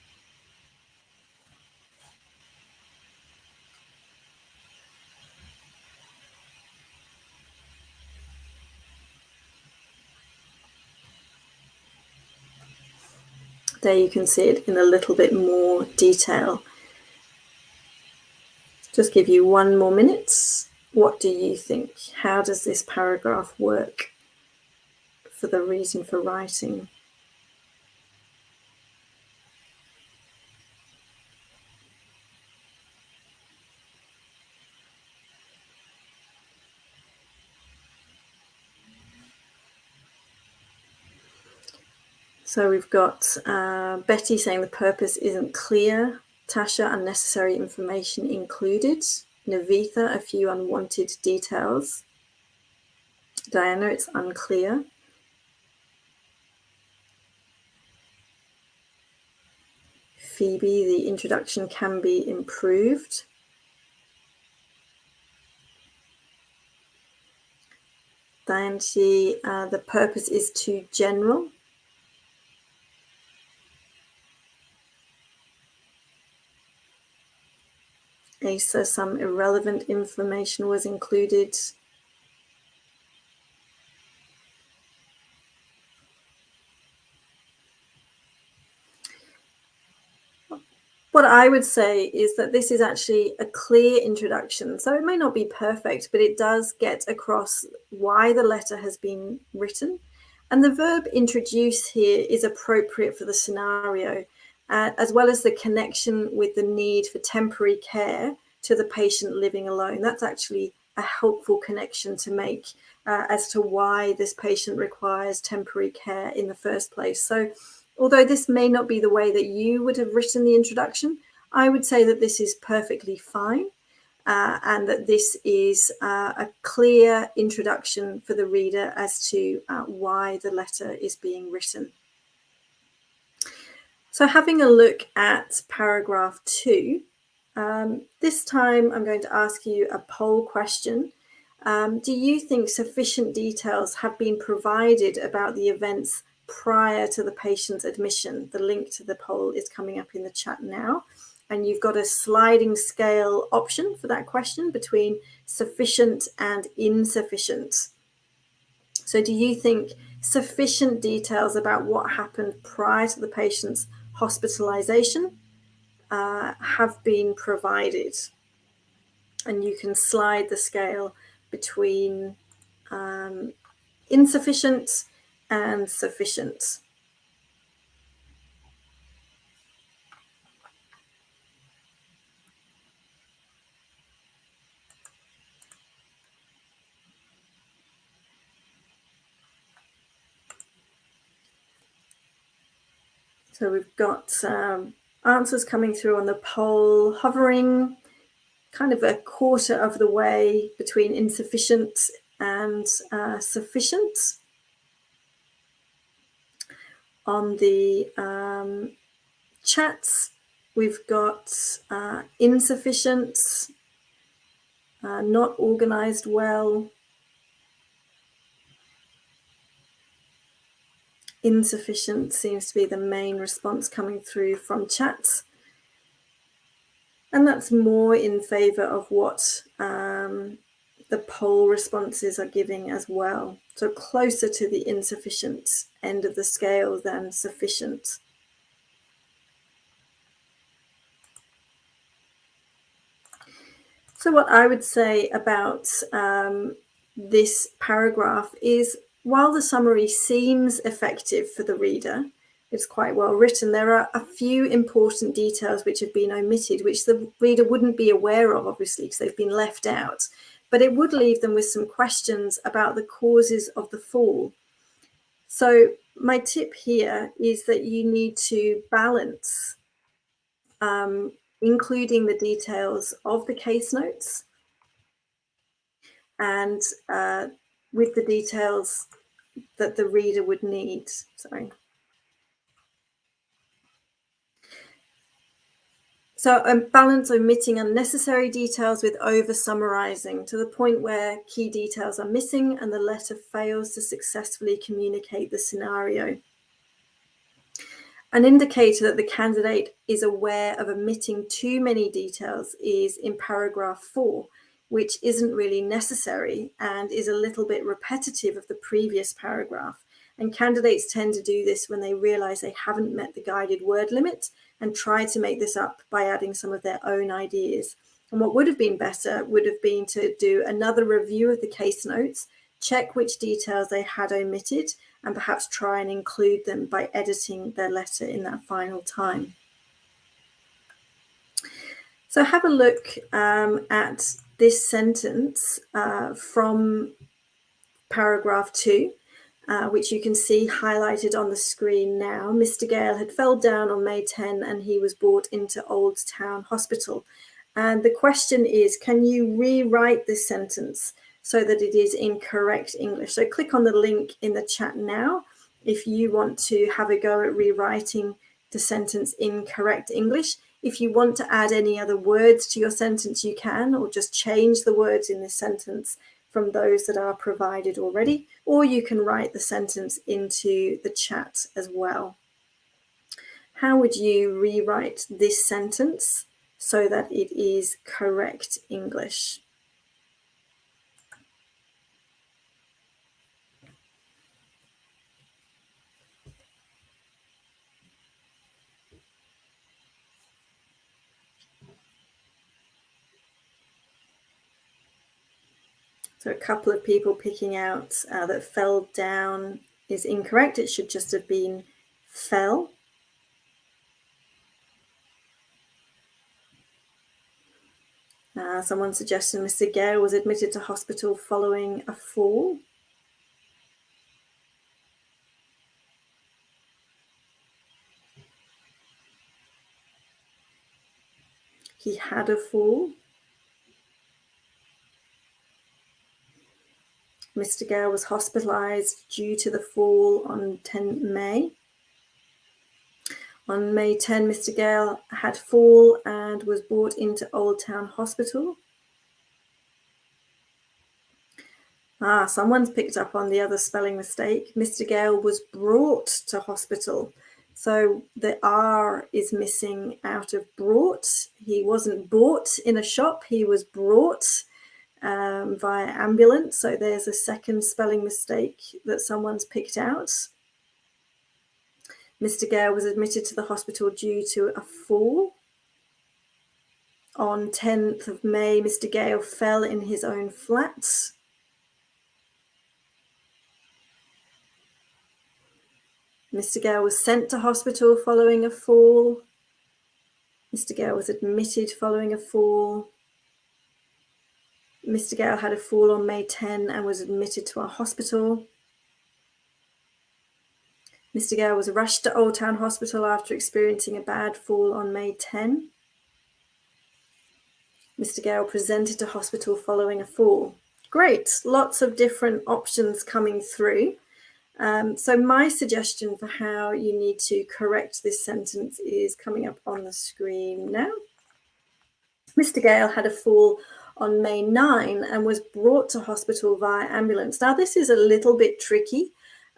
There you can see it in a little bit more detail. Just give you one more minute. What do you think? How does this paragraph work for the reason for writing? So we've got Betty saying the purpose isn't clear. Tasha, unnecessary information included. Navitha, a few unwanted details. Diana, it's unclear. Phoebe, the introduction can be improved. Dianchi, the purpose is too general. Asa, some irrelevant information was included. What I would say is that this is actually a clear introduction. So it may not be perfect, but it does get across why the letter has been written. And the verb introduce here is appropriate for the scenario, as well as the connection with the need for temporary care to the patient living alone. That's actually a helpful connection to make as to why this patient requires temporary care in the first place. So although this may not be the way that you would have written the introduction, I would say that this is perfectly fine and that this is a clear introduction for the reader as to why the letter is being written. So having a look at paragraph 2, this time I'm going to ask you a poll question. Do you think sufficient details have been provided about the events prior to the patient's admission? The link to the poll is coming up in the chat now. And you've got a sliding scale option for that question between sufficient and insufficient. So do you think sufficient details about what happened prior to the patient's hospitalization have been provided? And you can slide the scale between insufficient and sufficient. So we've got answers coming through on the poll, hovering kind of a quarter of the way between insufficient and sufficient. On the chats, we've got insufficient not organised well, insufficient seems to be the main response coming through from chats. And that's more in favour of what the poll responses are giving as well. So closer to the insufficient end of the scale than sufficient. So what I would say about this paragraph is, while the summary seems effective for the reader, it's quite well written, there are a few important details which have been omitted, which the reader wouldn't be aware of, obviously, because they've been left out. But it would leave them with some questions about the causes of the fall. So my tip here is that you need to balance including the details of the case notes and with the details that the reader would need. Sorry. So balance omitting unnecessary details with over-summarising to the point where key details are missing and the letter fails to successfully communicate the scenario. An indicator that the candidate is aware of omitting too many details is in paragraph 4, which isn't really necessary and is a little bit repetitive of the previous paragraph. And candidates tend to do this when they realise they haven't met the guided word limit and try to make this up by adding some of their own ideas. And what would have been better would have been to do another review of the case notes, check which details they had omitted, and perhaps try and include them by editing their letter in that final time. So have a look at this sentence from paragraph 2, which you can see highlighted on the screen now. Mr. Gale had fell down on May 10 and he was brought into Old Town Hospital. And the question is, can you rewrite this sentence so that it is in correct English? So click on the link in the chat now if you want to have a go at rewriting the sentence in correct English. If you want to add any other words to your sentence, you can, or just change the words in this sentence from those that are provided already, or you can write the sentence into the chat as well. How would you rewrite this sentence so that it is correct English? So a couple of people picking out that fell down is incorrect. It should just have been fell. Someone suggested Mr. Gale was admitted to hospital following a fall. He had a fall. Mr. Gale was hospitalised due to the fall on 10 May. On May 10, Mr. Gale had fall and was brought into Old Town Hospital. Someone's picked up on the other spelling mistake. Mr. Gale was brought to hospital. So the R is missing out of brought. He wasn't bought in a shop, he was brought via ambulance. So there's a second spelling mistake that someone's picked out. Mr. Gale was admitted to the hospital due to a fall. On 10th of May, Mr. Gale fell in his own flat. Mr. Gale was sent to hospital following a fall. Mr. Gale was admitted following a fall. Mr. Gale had a fall on May 10 and was admitted to a hospital. Mr. Gale was rushed to Old Town Hospital after experiencing a bad fall on May 10. Mr. Gale presented to hospital following a fall. Great, lots of different options coming through. So my suggestion for how you need to correct this sentence is coming up on the screen now. Mr. Gale had a fall on May 9 and was brought to hospital via ambulance. Now, this is a little bit tricky.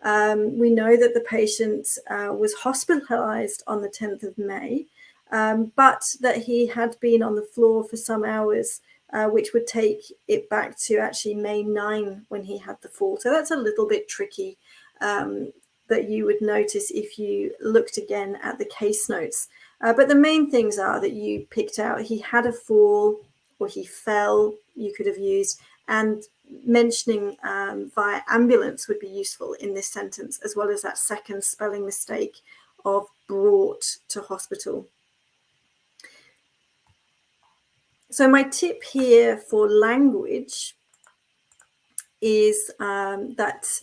We know that the patient was hospitalized on the 10th of May, but that he had been on the floor for some hours, which would take it back to actually May 9 when he had the fall. So that's a little bit tricky, that you would notice if you looked again at the case notes. But the main things are that you picked out he had a fall or he fell, you could have used, and mentioning via ambulance would be useful in this sentence, as well as that second spelling mistake of brought to hospital. So my tip here for language is that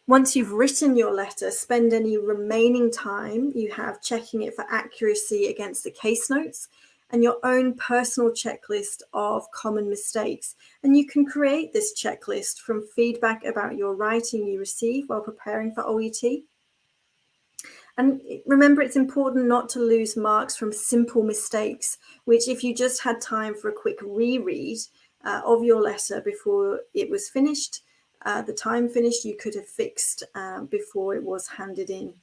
once you've written your letter, spend any remaining time you have checking it for accuracy against the case notes and your own personal checklist of common mistakes. And you can create this checklist from feedback about your writing you receive while preparing for OET. And remember, it's important not to lose marks from simple mistakes, which if you just had time for a quick reread of your letter before it was finished, the time finished, you could have fixed before it was handed in.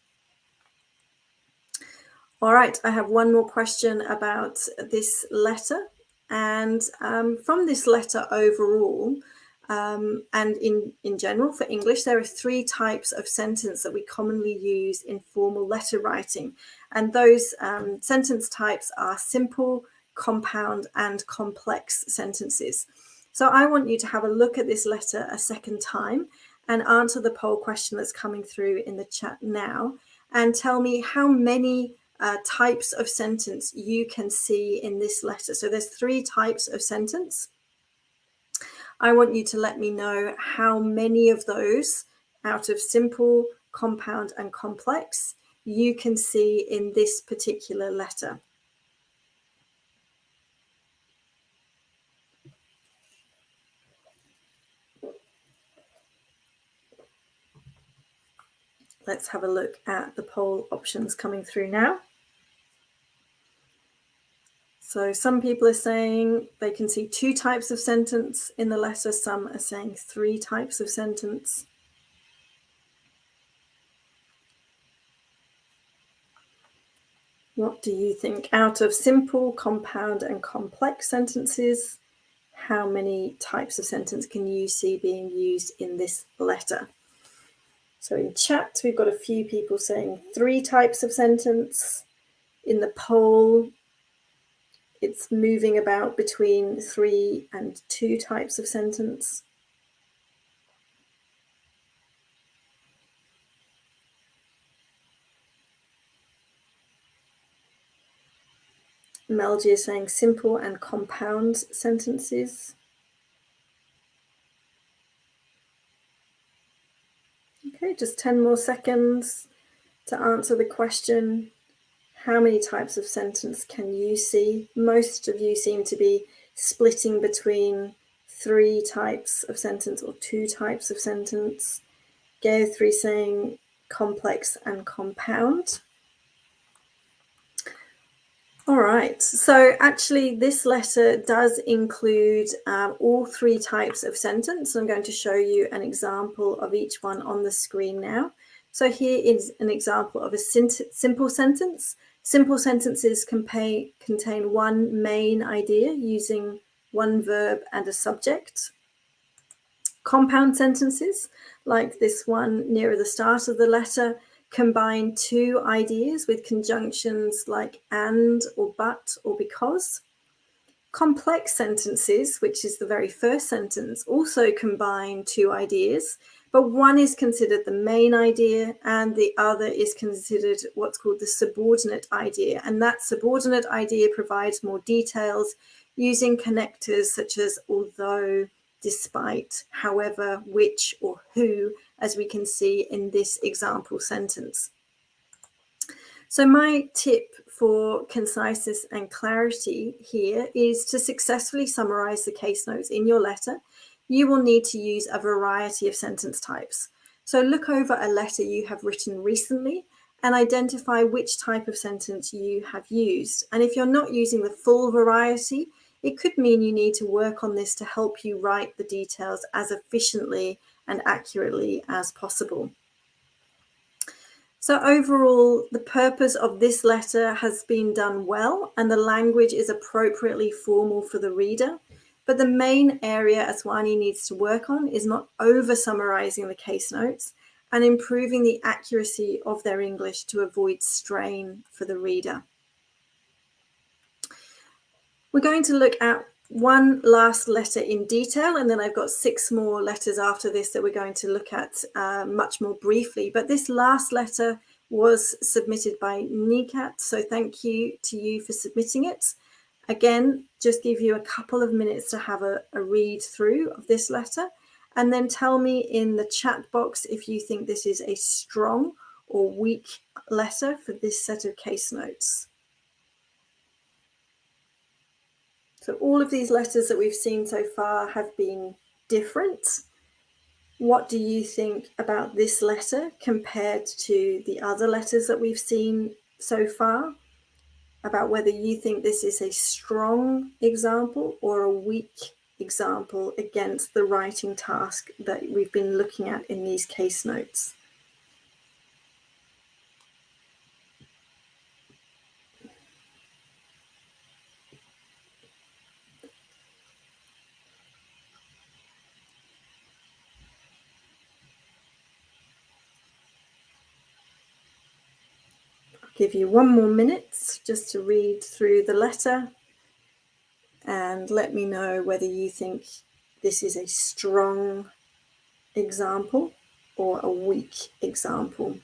All right, I have one more question about this letter. And from this letter overall, and in general for English, there are 3 types of sentence that we commonly use in formal letter writing. And those sentence types are simple, compound, and complex sentences. So I want you to have a look at this letter a second time and answer the poll question that's coming through in the chat now, and tell me how many types of sentence you can see in this letter. So there's 3 types of sentence. I want you to let me know how many of those out of simple, compound, and complex you can see in this particular letter. Let's have a look at the poll options coming through now. So some people are saying they can see 2 types of sentence in the letter. Some are saying 3 types of sentence. What do you think? Out of simple, compound, and complex sentences, how many types of sentence can you see being used in this letter? So in chat, we've got a few people saying 3 types of sentence. In the poll, it's moving about between 3 and 2 types of sentence. Melody is saying simple and compound sentences. Okay, just 10 more seconds to answer the question. How many types of sentence can you see? Most of you seem to be splitting between 3 types of sentence or 2 types of sentence. Gayatri saying complex and compound. All right, so actually this letter does include all 3 types of sentence. I'm going to show you an example of each one on the screen now. So here is an example of a simple sentence. Simple sentences contain one main idea using one verb and a subject. Compound sentences, like this one nearer the start of the letter, combine 2 ideas with conjunctions like and or but or because. Complex sentences, which is the very first sentence, also combine 2 ideas, but one is considered the main idea and the other is considered what's called the subordinate idea. And that subordinate idea provides more details using connectors such as although, despite, however, which, or who, as we can see in this example sentence. So my tip for conciseness and clarity here is to successfully summarize the case notes in your letter. You will need to use a variety of sentence types. So look over a letter you have written recently and identify which type of sentence you have used. And if you're not using the full variety, it could mean you need to work on this to help you write the details as efficiently and accurately as possible. So overall, the purpose of this letter has been done well, and the language is appropriately formal for the reader. But the main area Aswani needs to work on is not over-summarizing the case notes and improving the accuracy of their English to avoid strain for the reader. We're going to look at one last letter in detail, and then I've got 6 more letters after this that we're going to look at much more briefly. But this last letter was submitted by Nikat, so thank you to you for submitting it. Again, just give you a couple of minutes to have a read through of this letter, and then tell me in the chat box if you think this is a strong or weak letter for this set of case notes. So all of these letters that we've seen so far have been different. What do you think about this letter compared to the other letters that we've seen so far? About whether you think this is a strong example or a weak example against the writing task that we've been looking at in these case notes. Give you 1 more minute just to read through the letter and let me know whether you think this is a strong example or a weak example.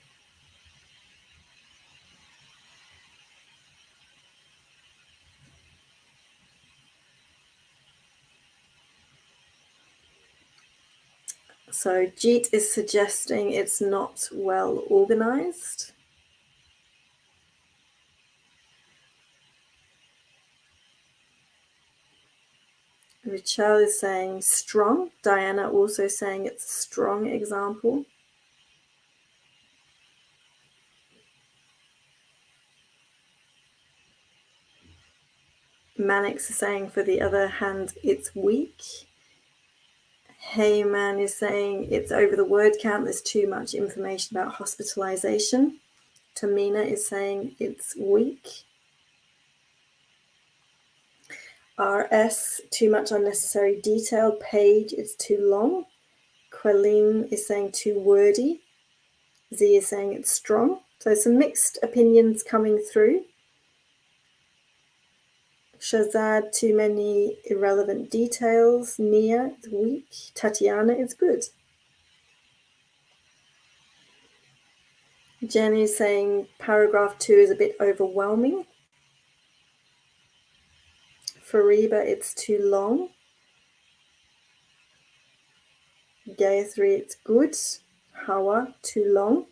So Jeet is suggesting it's not well organized. Richelle is saying strong. Diana also saying it's a strong example. Manix is saying, for the other hand, it's weak. Heyman is saying it's over the word count. There's too much information about hospitalization. Tamina is saying it's weak. RS, too much unnecessary detail. Page, it's too long. Quelline is saying too wordy. Z is saying it's strong. So some mixed opinions coming through. Shazad, too many irrelevant details. Nia, it's weak. Tatiana, it's good. Jenny is saying paragraph 2 is a bit overwhelming. Fariba, it's too long. Gayatri, it's good. Hawa, too long.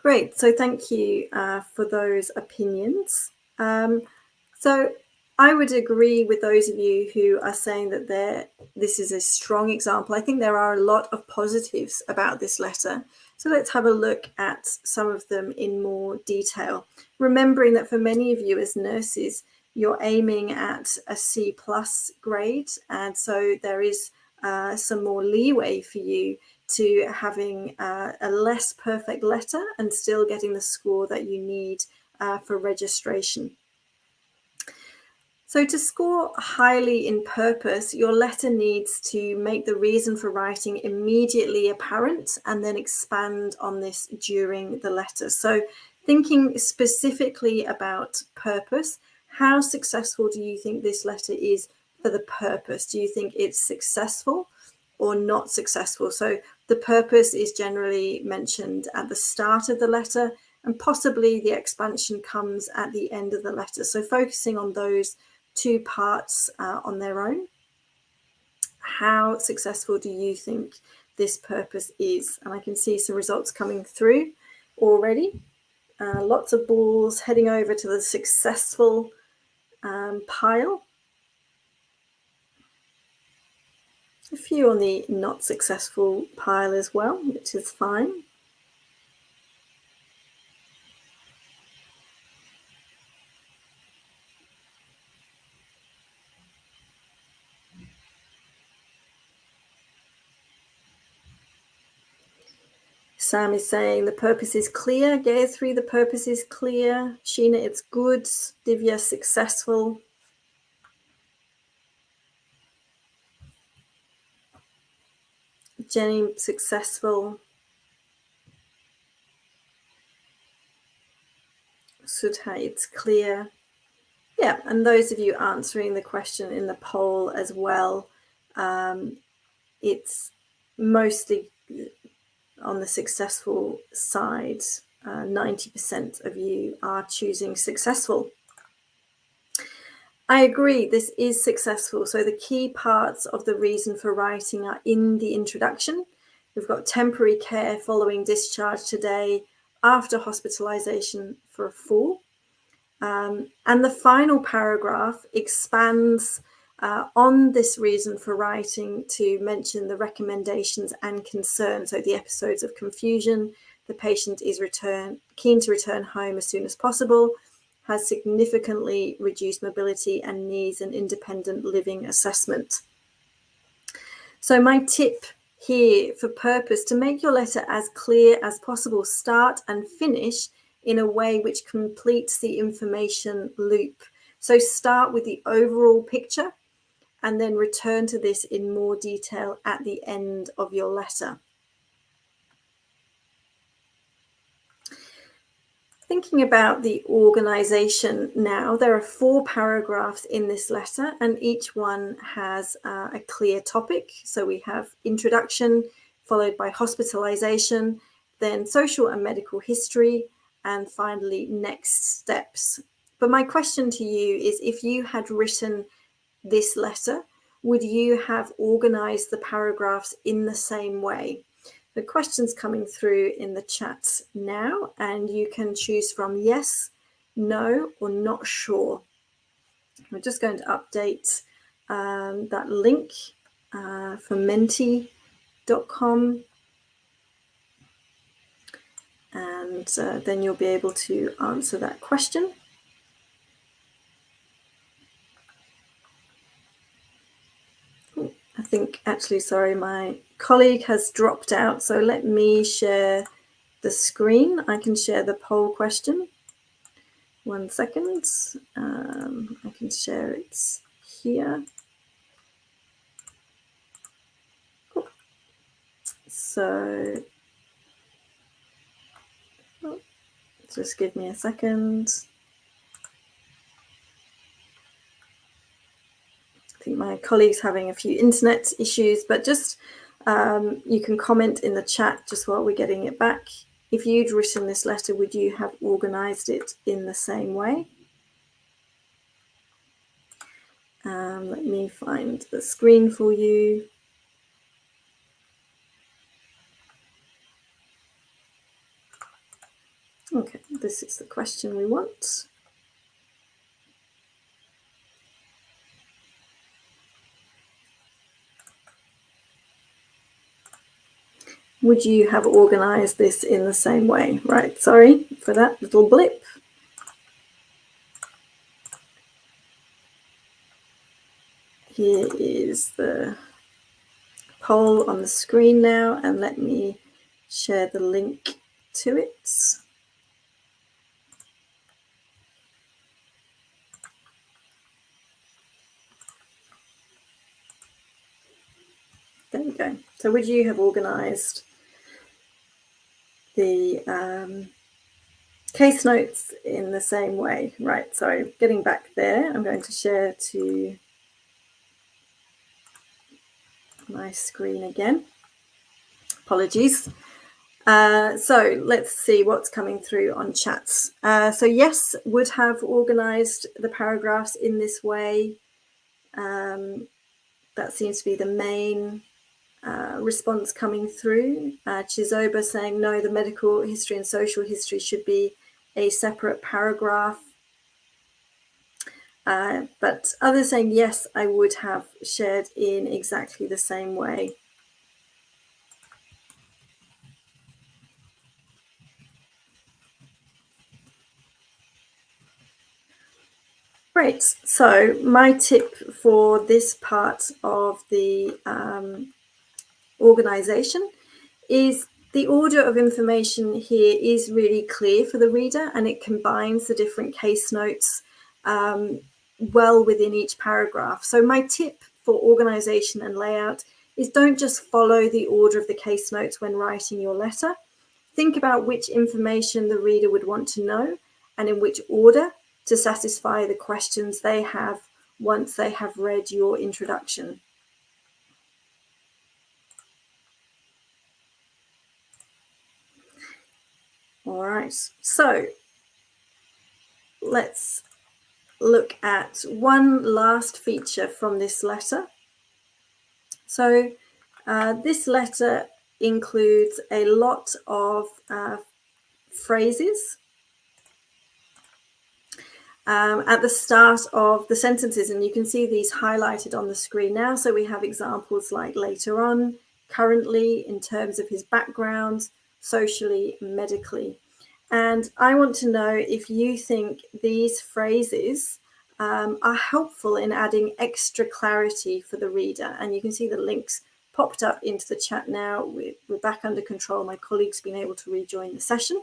Great, so thank you for those opinions. So I would agree with those of you who are saying that this is a strong example. I think there are a lot of positives about this letter. So let's have a look at some of them in more detail. Remembering that for many of you as nurses, you're aiming at a C+ grade. And so there is some more leeway for you to having a less perfect letter and still getting the score that you need for registration. So to score highly in purpose, your letter needs to make the reason for writing immediately apparent and then expand on this during the letter. So thinking specifically about purpose, how successful do you think this letter is for the purpose? Do you think it's successful or not successful? So the purpose is generally mentioned at the start of the letter, and possibly the expansion comes at the end of the letter. So focusing on those 2 parts on their own. How successful do you think this purpose is? And I can see some results coming through already. Lots of balls heading over to the successful pile. A few on the not successful pile as well, which is fine. Sam is saying the purpose is clear. Gayatri, the purpose is clear. Sheena, it's good. Divya, successful. Jenny, successful. Sudha, it's clear. Yeah, and those of you answering the question in the poll as well, it's mostly on the successful side. 90% of you are choosing successful. I agree, this is successful. So the key parts of the reason for writing are in the introduction. We've got temporary care following discharge today after hospitalization for a fall. And the final paragraph expands on this reason for writing to mention the recommendations and concerns. So the episodes of confusion, the patient is keen to return home as soon as possible, has significantly reduced mobility and needs an independent living assessment. So my tip here for purpose, to make your letter as clear as possible, start and finish in a way which completes the information loop. So start with the overall picture and then return to this in more detail at the end of your letter. Thinking about the organisation now, there are 4 paragraphs in this letter and each one has a clear topic. So we have introduction followed by hospitalisation, then social and medical history, and finally next steps. But my question to you is, if you had written this letter, would you have organised the paragraphs in the same way? The question's coming through in the chat now, and you can choose from yes, no, or not sure. We're just going to update that link for menti.com, and then you'll be able to answer that question. I think actually, sorry, my colleague has dropped out. So let me share the screen. I can share the poll question. 1 second. I can share it here. Cool. So just give me a second. I think my colleague's having a few internet issues, but just you can comment in the chat just while we're getting it back. If you'd written this letter, would you have organised it in the same way? Let me find the screen for you. Okay, this is the question we want. Would you have organised this in the same way? Right, sorry for that little blip. Here is the poll on the screen now, and let me share the link to it. There we go. So would you have organised the case notes in the same way? Right, sorry, getting back there, I'm going to share to my screen again. Apologies. So let's see what's coming through on chats. So yes, would have organised the paragraphs in this way. That seems to be the main response coming through. Chizoba saying no, the medical history and social history should be a separate paragraph. But others saying yes, I would have shared in exactly the same way. Great. So my tip for this part of the organisation is The order of information here is really clear for the reader, and it combines the different case notes well within each paragraph. So my tip for organization and layout is don't just follow the order of the case notes when writing your letter. Think about which information the reader would want to know and in which order to satisfy the questions they have once they have read your introduction. All right, so let's look at one last feature from this letter. So this letter includes a lot of phrases at the start of the sentences, and you can see these highlighted on the screen now. So we have examples like later on, currently, in terms of his background, socially, medically. And I want to know if you think these phrases are helpful in adding extra clarity for the reader. And you can see the links popped up into the chat now. We're back under control. My colleague's been able to rejoin the session.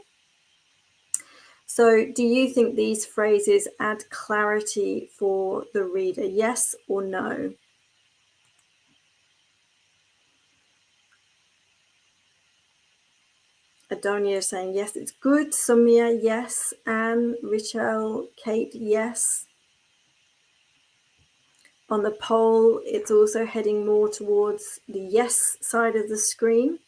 So do you think these phrases add clarity for the reader, yes or no? Adonia is saying yes, it's good. Sumia, yes. Anne, Richelle, Kate, yes. On the poll, it's also heading more towards the yes side of the screen.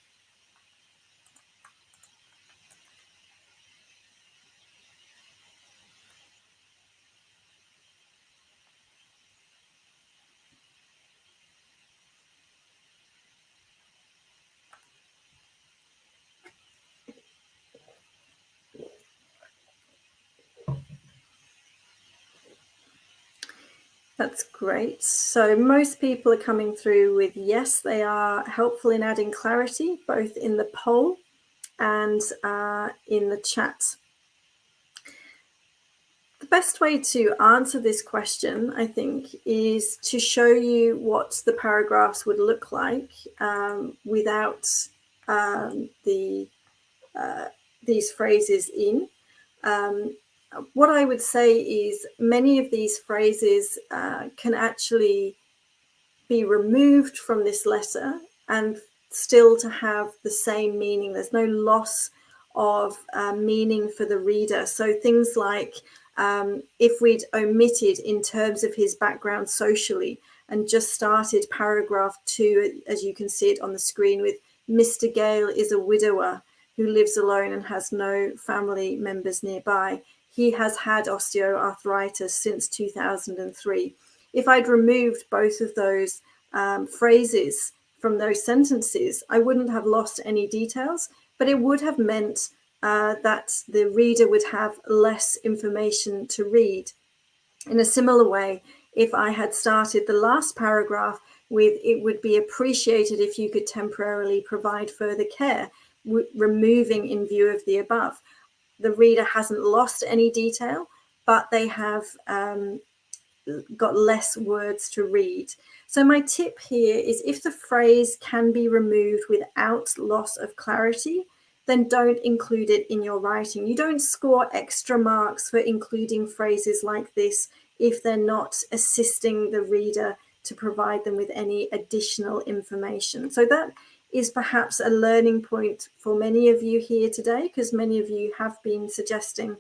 That's great. So most people are coming through with yes, they are helpful in adding clarity, both in the poll and in the chat. The best way to answer this question, I think, is to show you what the paragraphs would look like without these phrases in. What I would say is many of these phrases can actually be removed from this letter and still to have the same meaning. There's no loss of meaning for the reader. So things like if we'd omitted in terms of his background socially and just started paragraph 2, as you can see it on the screen, with Mr. Gale is a widower who lives alone and has no family members nearby. He has had osteoarthritis since 2003. If I'd removed both of those phrases from those sentences, I wouldn't have lost any details, but it would have meant that the reader would have less information to read. In a similar way, if I had started the last paragraph with "it would be appreciated if you could temporarily provide further care," removing "in view of the above," the reader hasn't lost any detail, but they have got less words to read. So my tip here is if the phrase can be removed without loss of clarity, then don't include it in your writing. You don't score extra marks for including phrases like this if they're not assisting the reader to provide them with any additional information. So that is perhaps a learning point for many of you here today, because many of you have been suggesting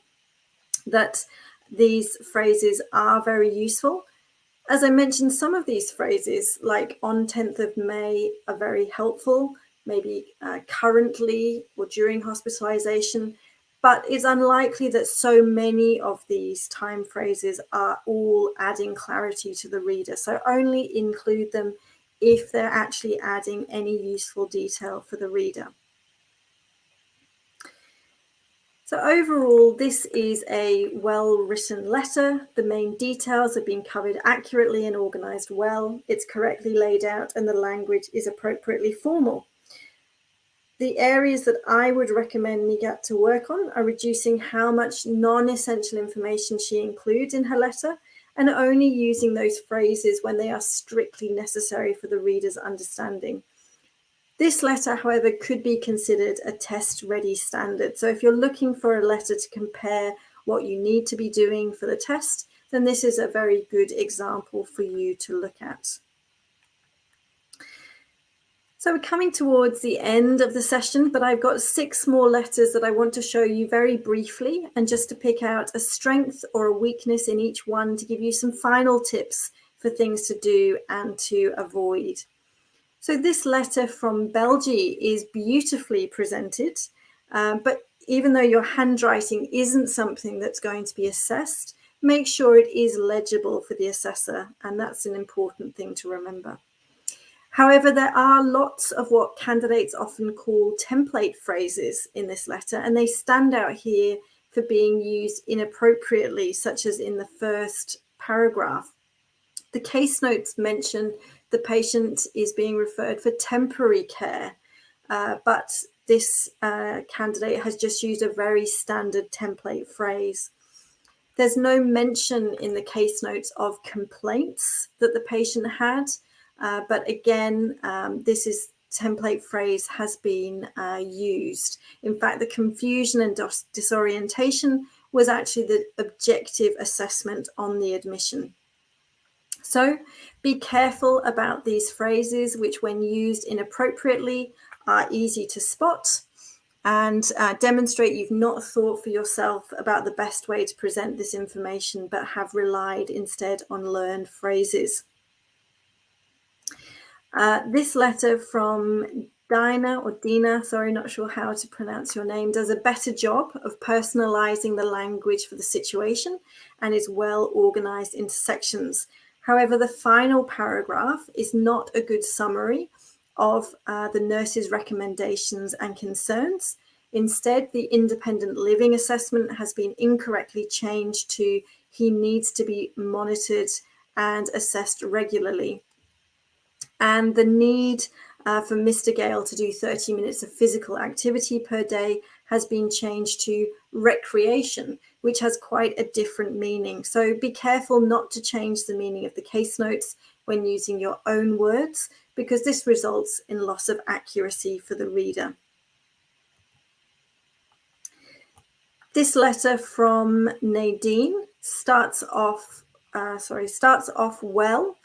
that these phrases are very useful. As I mentioned, some of these phrases, like on 10th of May, are very helpful, maybe currently or during hospitalization, but it's unlikely that so many of these time phrases are all adding clarity to the reader. So only include them if they're actually adding any useful detail for the reader. So overall, this is a well-written letter. The main details have been covered accurately and organized well. It's correctly laid out and the language is appropriately formal. The areas that I would recommend Nigat to work on are reducing how much non-essential information she includes in her letter and only using those phrases when they are strictly necessary for the reader's understanding. This letter, however, could be considered a test-ready standard. So if you're looking for a letter to compare what you need to be doing for the test, then this is a very good example for you to look at. So we're coming towards the end of the session, but I've got 6 more letters that I want to show you very briefly, and just to pick out a strength or a weakness in each one to give you some final tips for things to do and to avoid. So this letter from Belgie is beautifully presented, but even though your handwriting isn't something that's going to be assessed, make sure it is legible for the assessor, and that's an important thing to remember. However, there are lots of what candidates often call template phrases in this letter, and they stand out here for being used inappropriately, such as in the first paragraph. The case notes mention the patient is being referred for temporary care, but this candidate has just used a very standard template phrase. There's no mention in the case notes of complaints that the patient had, but again, this template phrase has been used. In fact, the confusion and disorientation was actually the objective assessment on the admission. So be careful about these phrases, which when used inappropriately are easy to spot, and demonstrate you've not thought for yourself about the best way to present this information, but have relied instead on learned phrases. This letter from Dina, sorry, not sure how to pronounce your name, does a better job of personalizing the language for the situation and is well organized into sections. However, the final paragraph is not a good summary of the nurse's recommendations and concerns. Instead, the independent living assessment has been incorrectly changed to he needs to be monitored and assessed regularly. And the need for Mr. Gale to do 30 minutes of physical activity per day has been changed to recreation, which has quite a different meaning. So be careful not to change the meaning of the case notes when using your own words, because this results in loss of accuracy for the reader. This letter from Nadine starts off well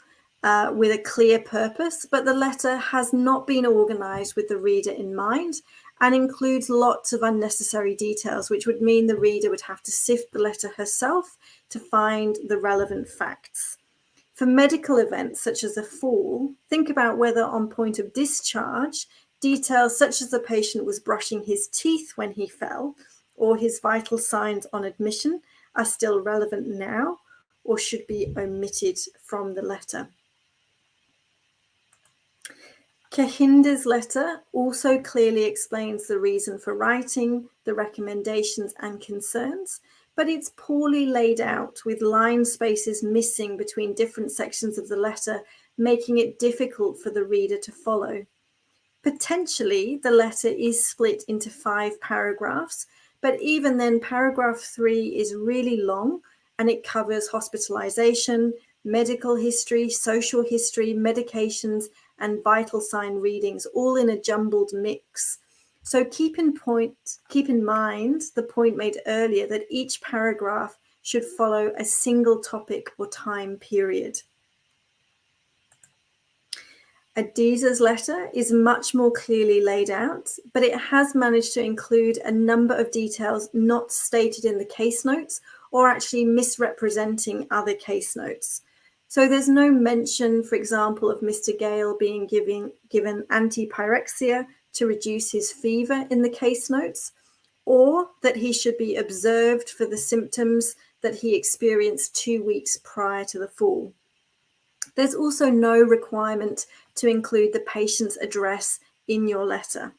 with a clear purpose, but the letter has not been organized with the reader in mind and includes lots of unnecessary details, which would mean the reader would have to sift the letter herself to find the relevant facts. For medical events such as a fall, think about whether on point of discharge, details such as the patient was brushing his teeth when he fell or his vital signs on admission are still relevant now or should be omitted from the letter. Kehinder's letter also clearly explains the reason for writing, the recommendations and concerns, but it's poorly laid out with line spaces missing between different sections of the letter, making it difficult for the reader to follow. Potentially, the letter is split into 5 paragraphs, but even then, paragraph 3 is really long and it covers hospitalization, medical history, social history, medications, and vital sign readings, all in a jumbled mix. So keep in mind the point made earlier that each paragraph should follow a single topic or time period. Adiza's letter is much more clearly laid out, but it has managed to include a number of details not stated in the case notes or actually misrepresenting other case notes. So there's no mention, for example, of Mr. Gale being given antipyrexia to reduce his fever in the case notes, or that he should be observed for the symptoms that he experienced 2 weeks prior to the fall. There's also no requirement to include the patient's address in your letter.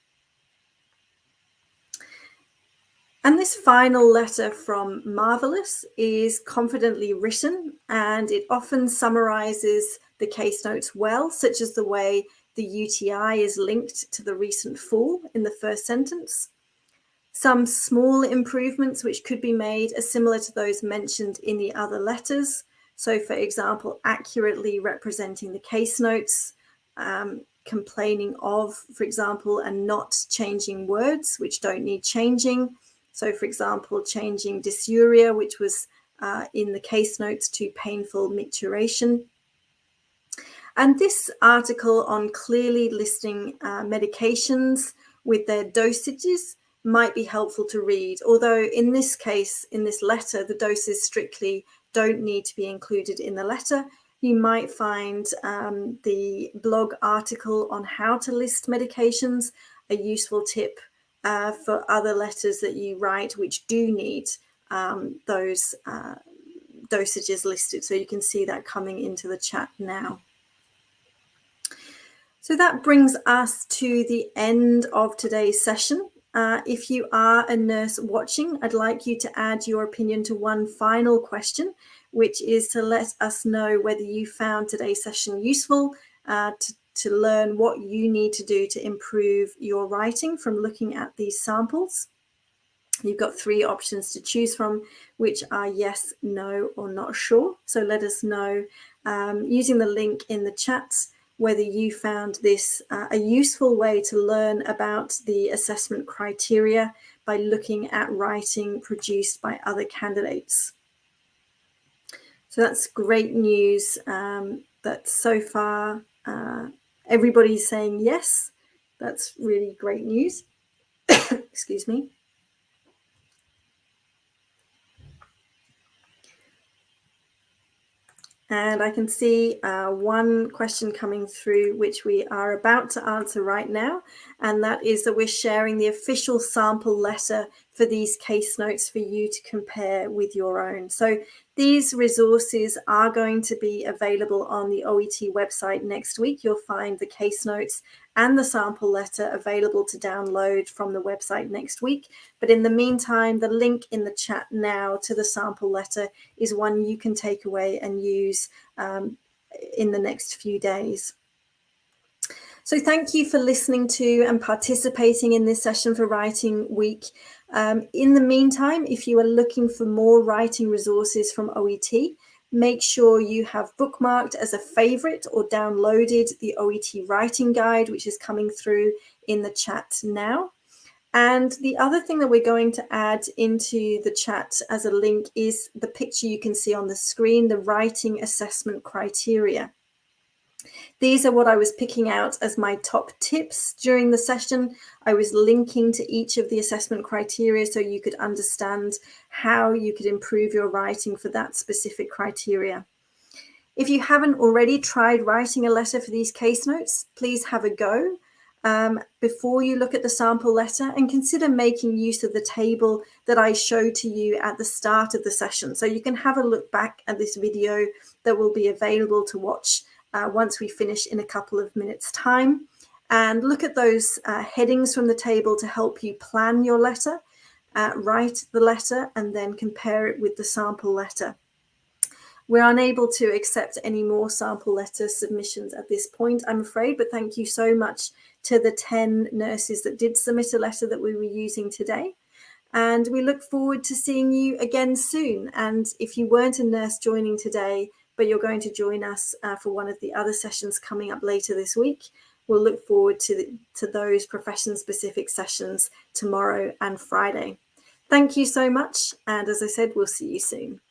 And this final letter from Marvelous is confidently written, and it often summarizes the case notes well, such as the way the UTI is linked to the recent fall in the first sentence. Some small improvements which could be made are similar to those mentioned in the other letters. So, for example, accurately representing the case notes, complaining of, for example, and not changing words which don't need changing. So, for example, changing dysuria, which was in the case notes, to painful micturition. And this article on clearly listing medications with their dosages might be helpful to read, although in this case, in this letter, the doses strictly don't need to be included in the letter. You might find the blog article on how to list medications a useful tip for other letters that you write which do need those dosages listed. So you can see that coming into the chat now. So that brings us to the end of today's session. If you are a nurse watching, I'd like you to add your opinion to one final question, which is to let us know whether you found today's session useful, to learn what you need to do to improve your writing from looking at these samples. You've got 3 options to choose from, which are yes, no, or not sure. So let us know using the link in the chat whether you found this a useful way to learn about the assessment criteria by looking at writing produced by other candidates. So that's great news that so far everybody's saying yes. That's really great news. Excuse me. And I can see one question coming through, which we are about to answer right now. And that is that we're sharing the official sample letter for these case notes for you to compare with your own. So these resources are going to be available on the OET website next week. You'll find the case notes and the sample letter available to download from the website next week. But in the meantime, the link in the chat now to the sample letter is one you can take away and use in the next few days. So thank you for listening to and participating in this session for Writing Week. In the meantime, if you are looking for more writing resources from OET, make sure you have bookmarked as a favorite or downloaded the OET Writing Guide, which is coming through in the chat now. And the other thing that we're going to add into the chat as a link is the picture you can see on the screen, the writing assessment criteria. These are what I was picking out as my top tips during the session. I was linking to each of the assessment criteria so you could understand how you could improve your writing for that specific criteria. If you haven't already tried writing a letter for these case notes, please have a go before you look at the sample letter, and consider making use of the table that I showed to you at the start of the session. So you can have a look back at this video that will be available to watch once we finish in a couple of minutes' time, and look at those headings from the table to help you plan your letter, write the letter, and then compare it with the sample letter. We're unable to accept any more sample letter submissions at this point, I'm afraid, but thank you so much to the 10 nurses that did submit a letter that we were using today. And we look forward to seeing you again soon. And if you weren't a nurse joining today, but you're going to join us for one of the other sessions coming up later this week, we'll look forward to those profession-specific sessions tomorrow and Friday. Thank you so much. And as I said, we'll see you soon.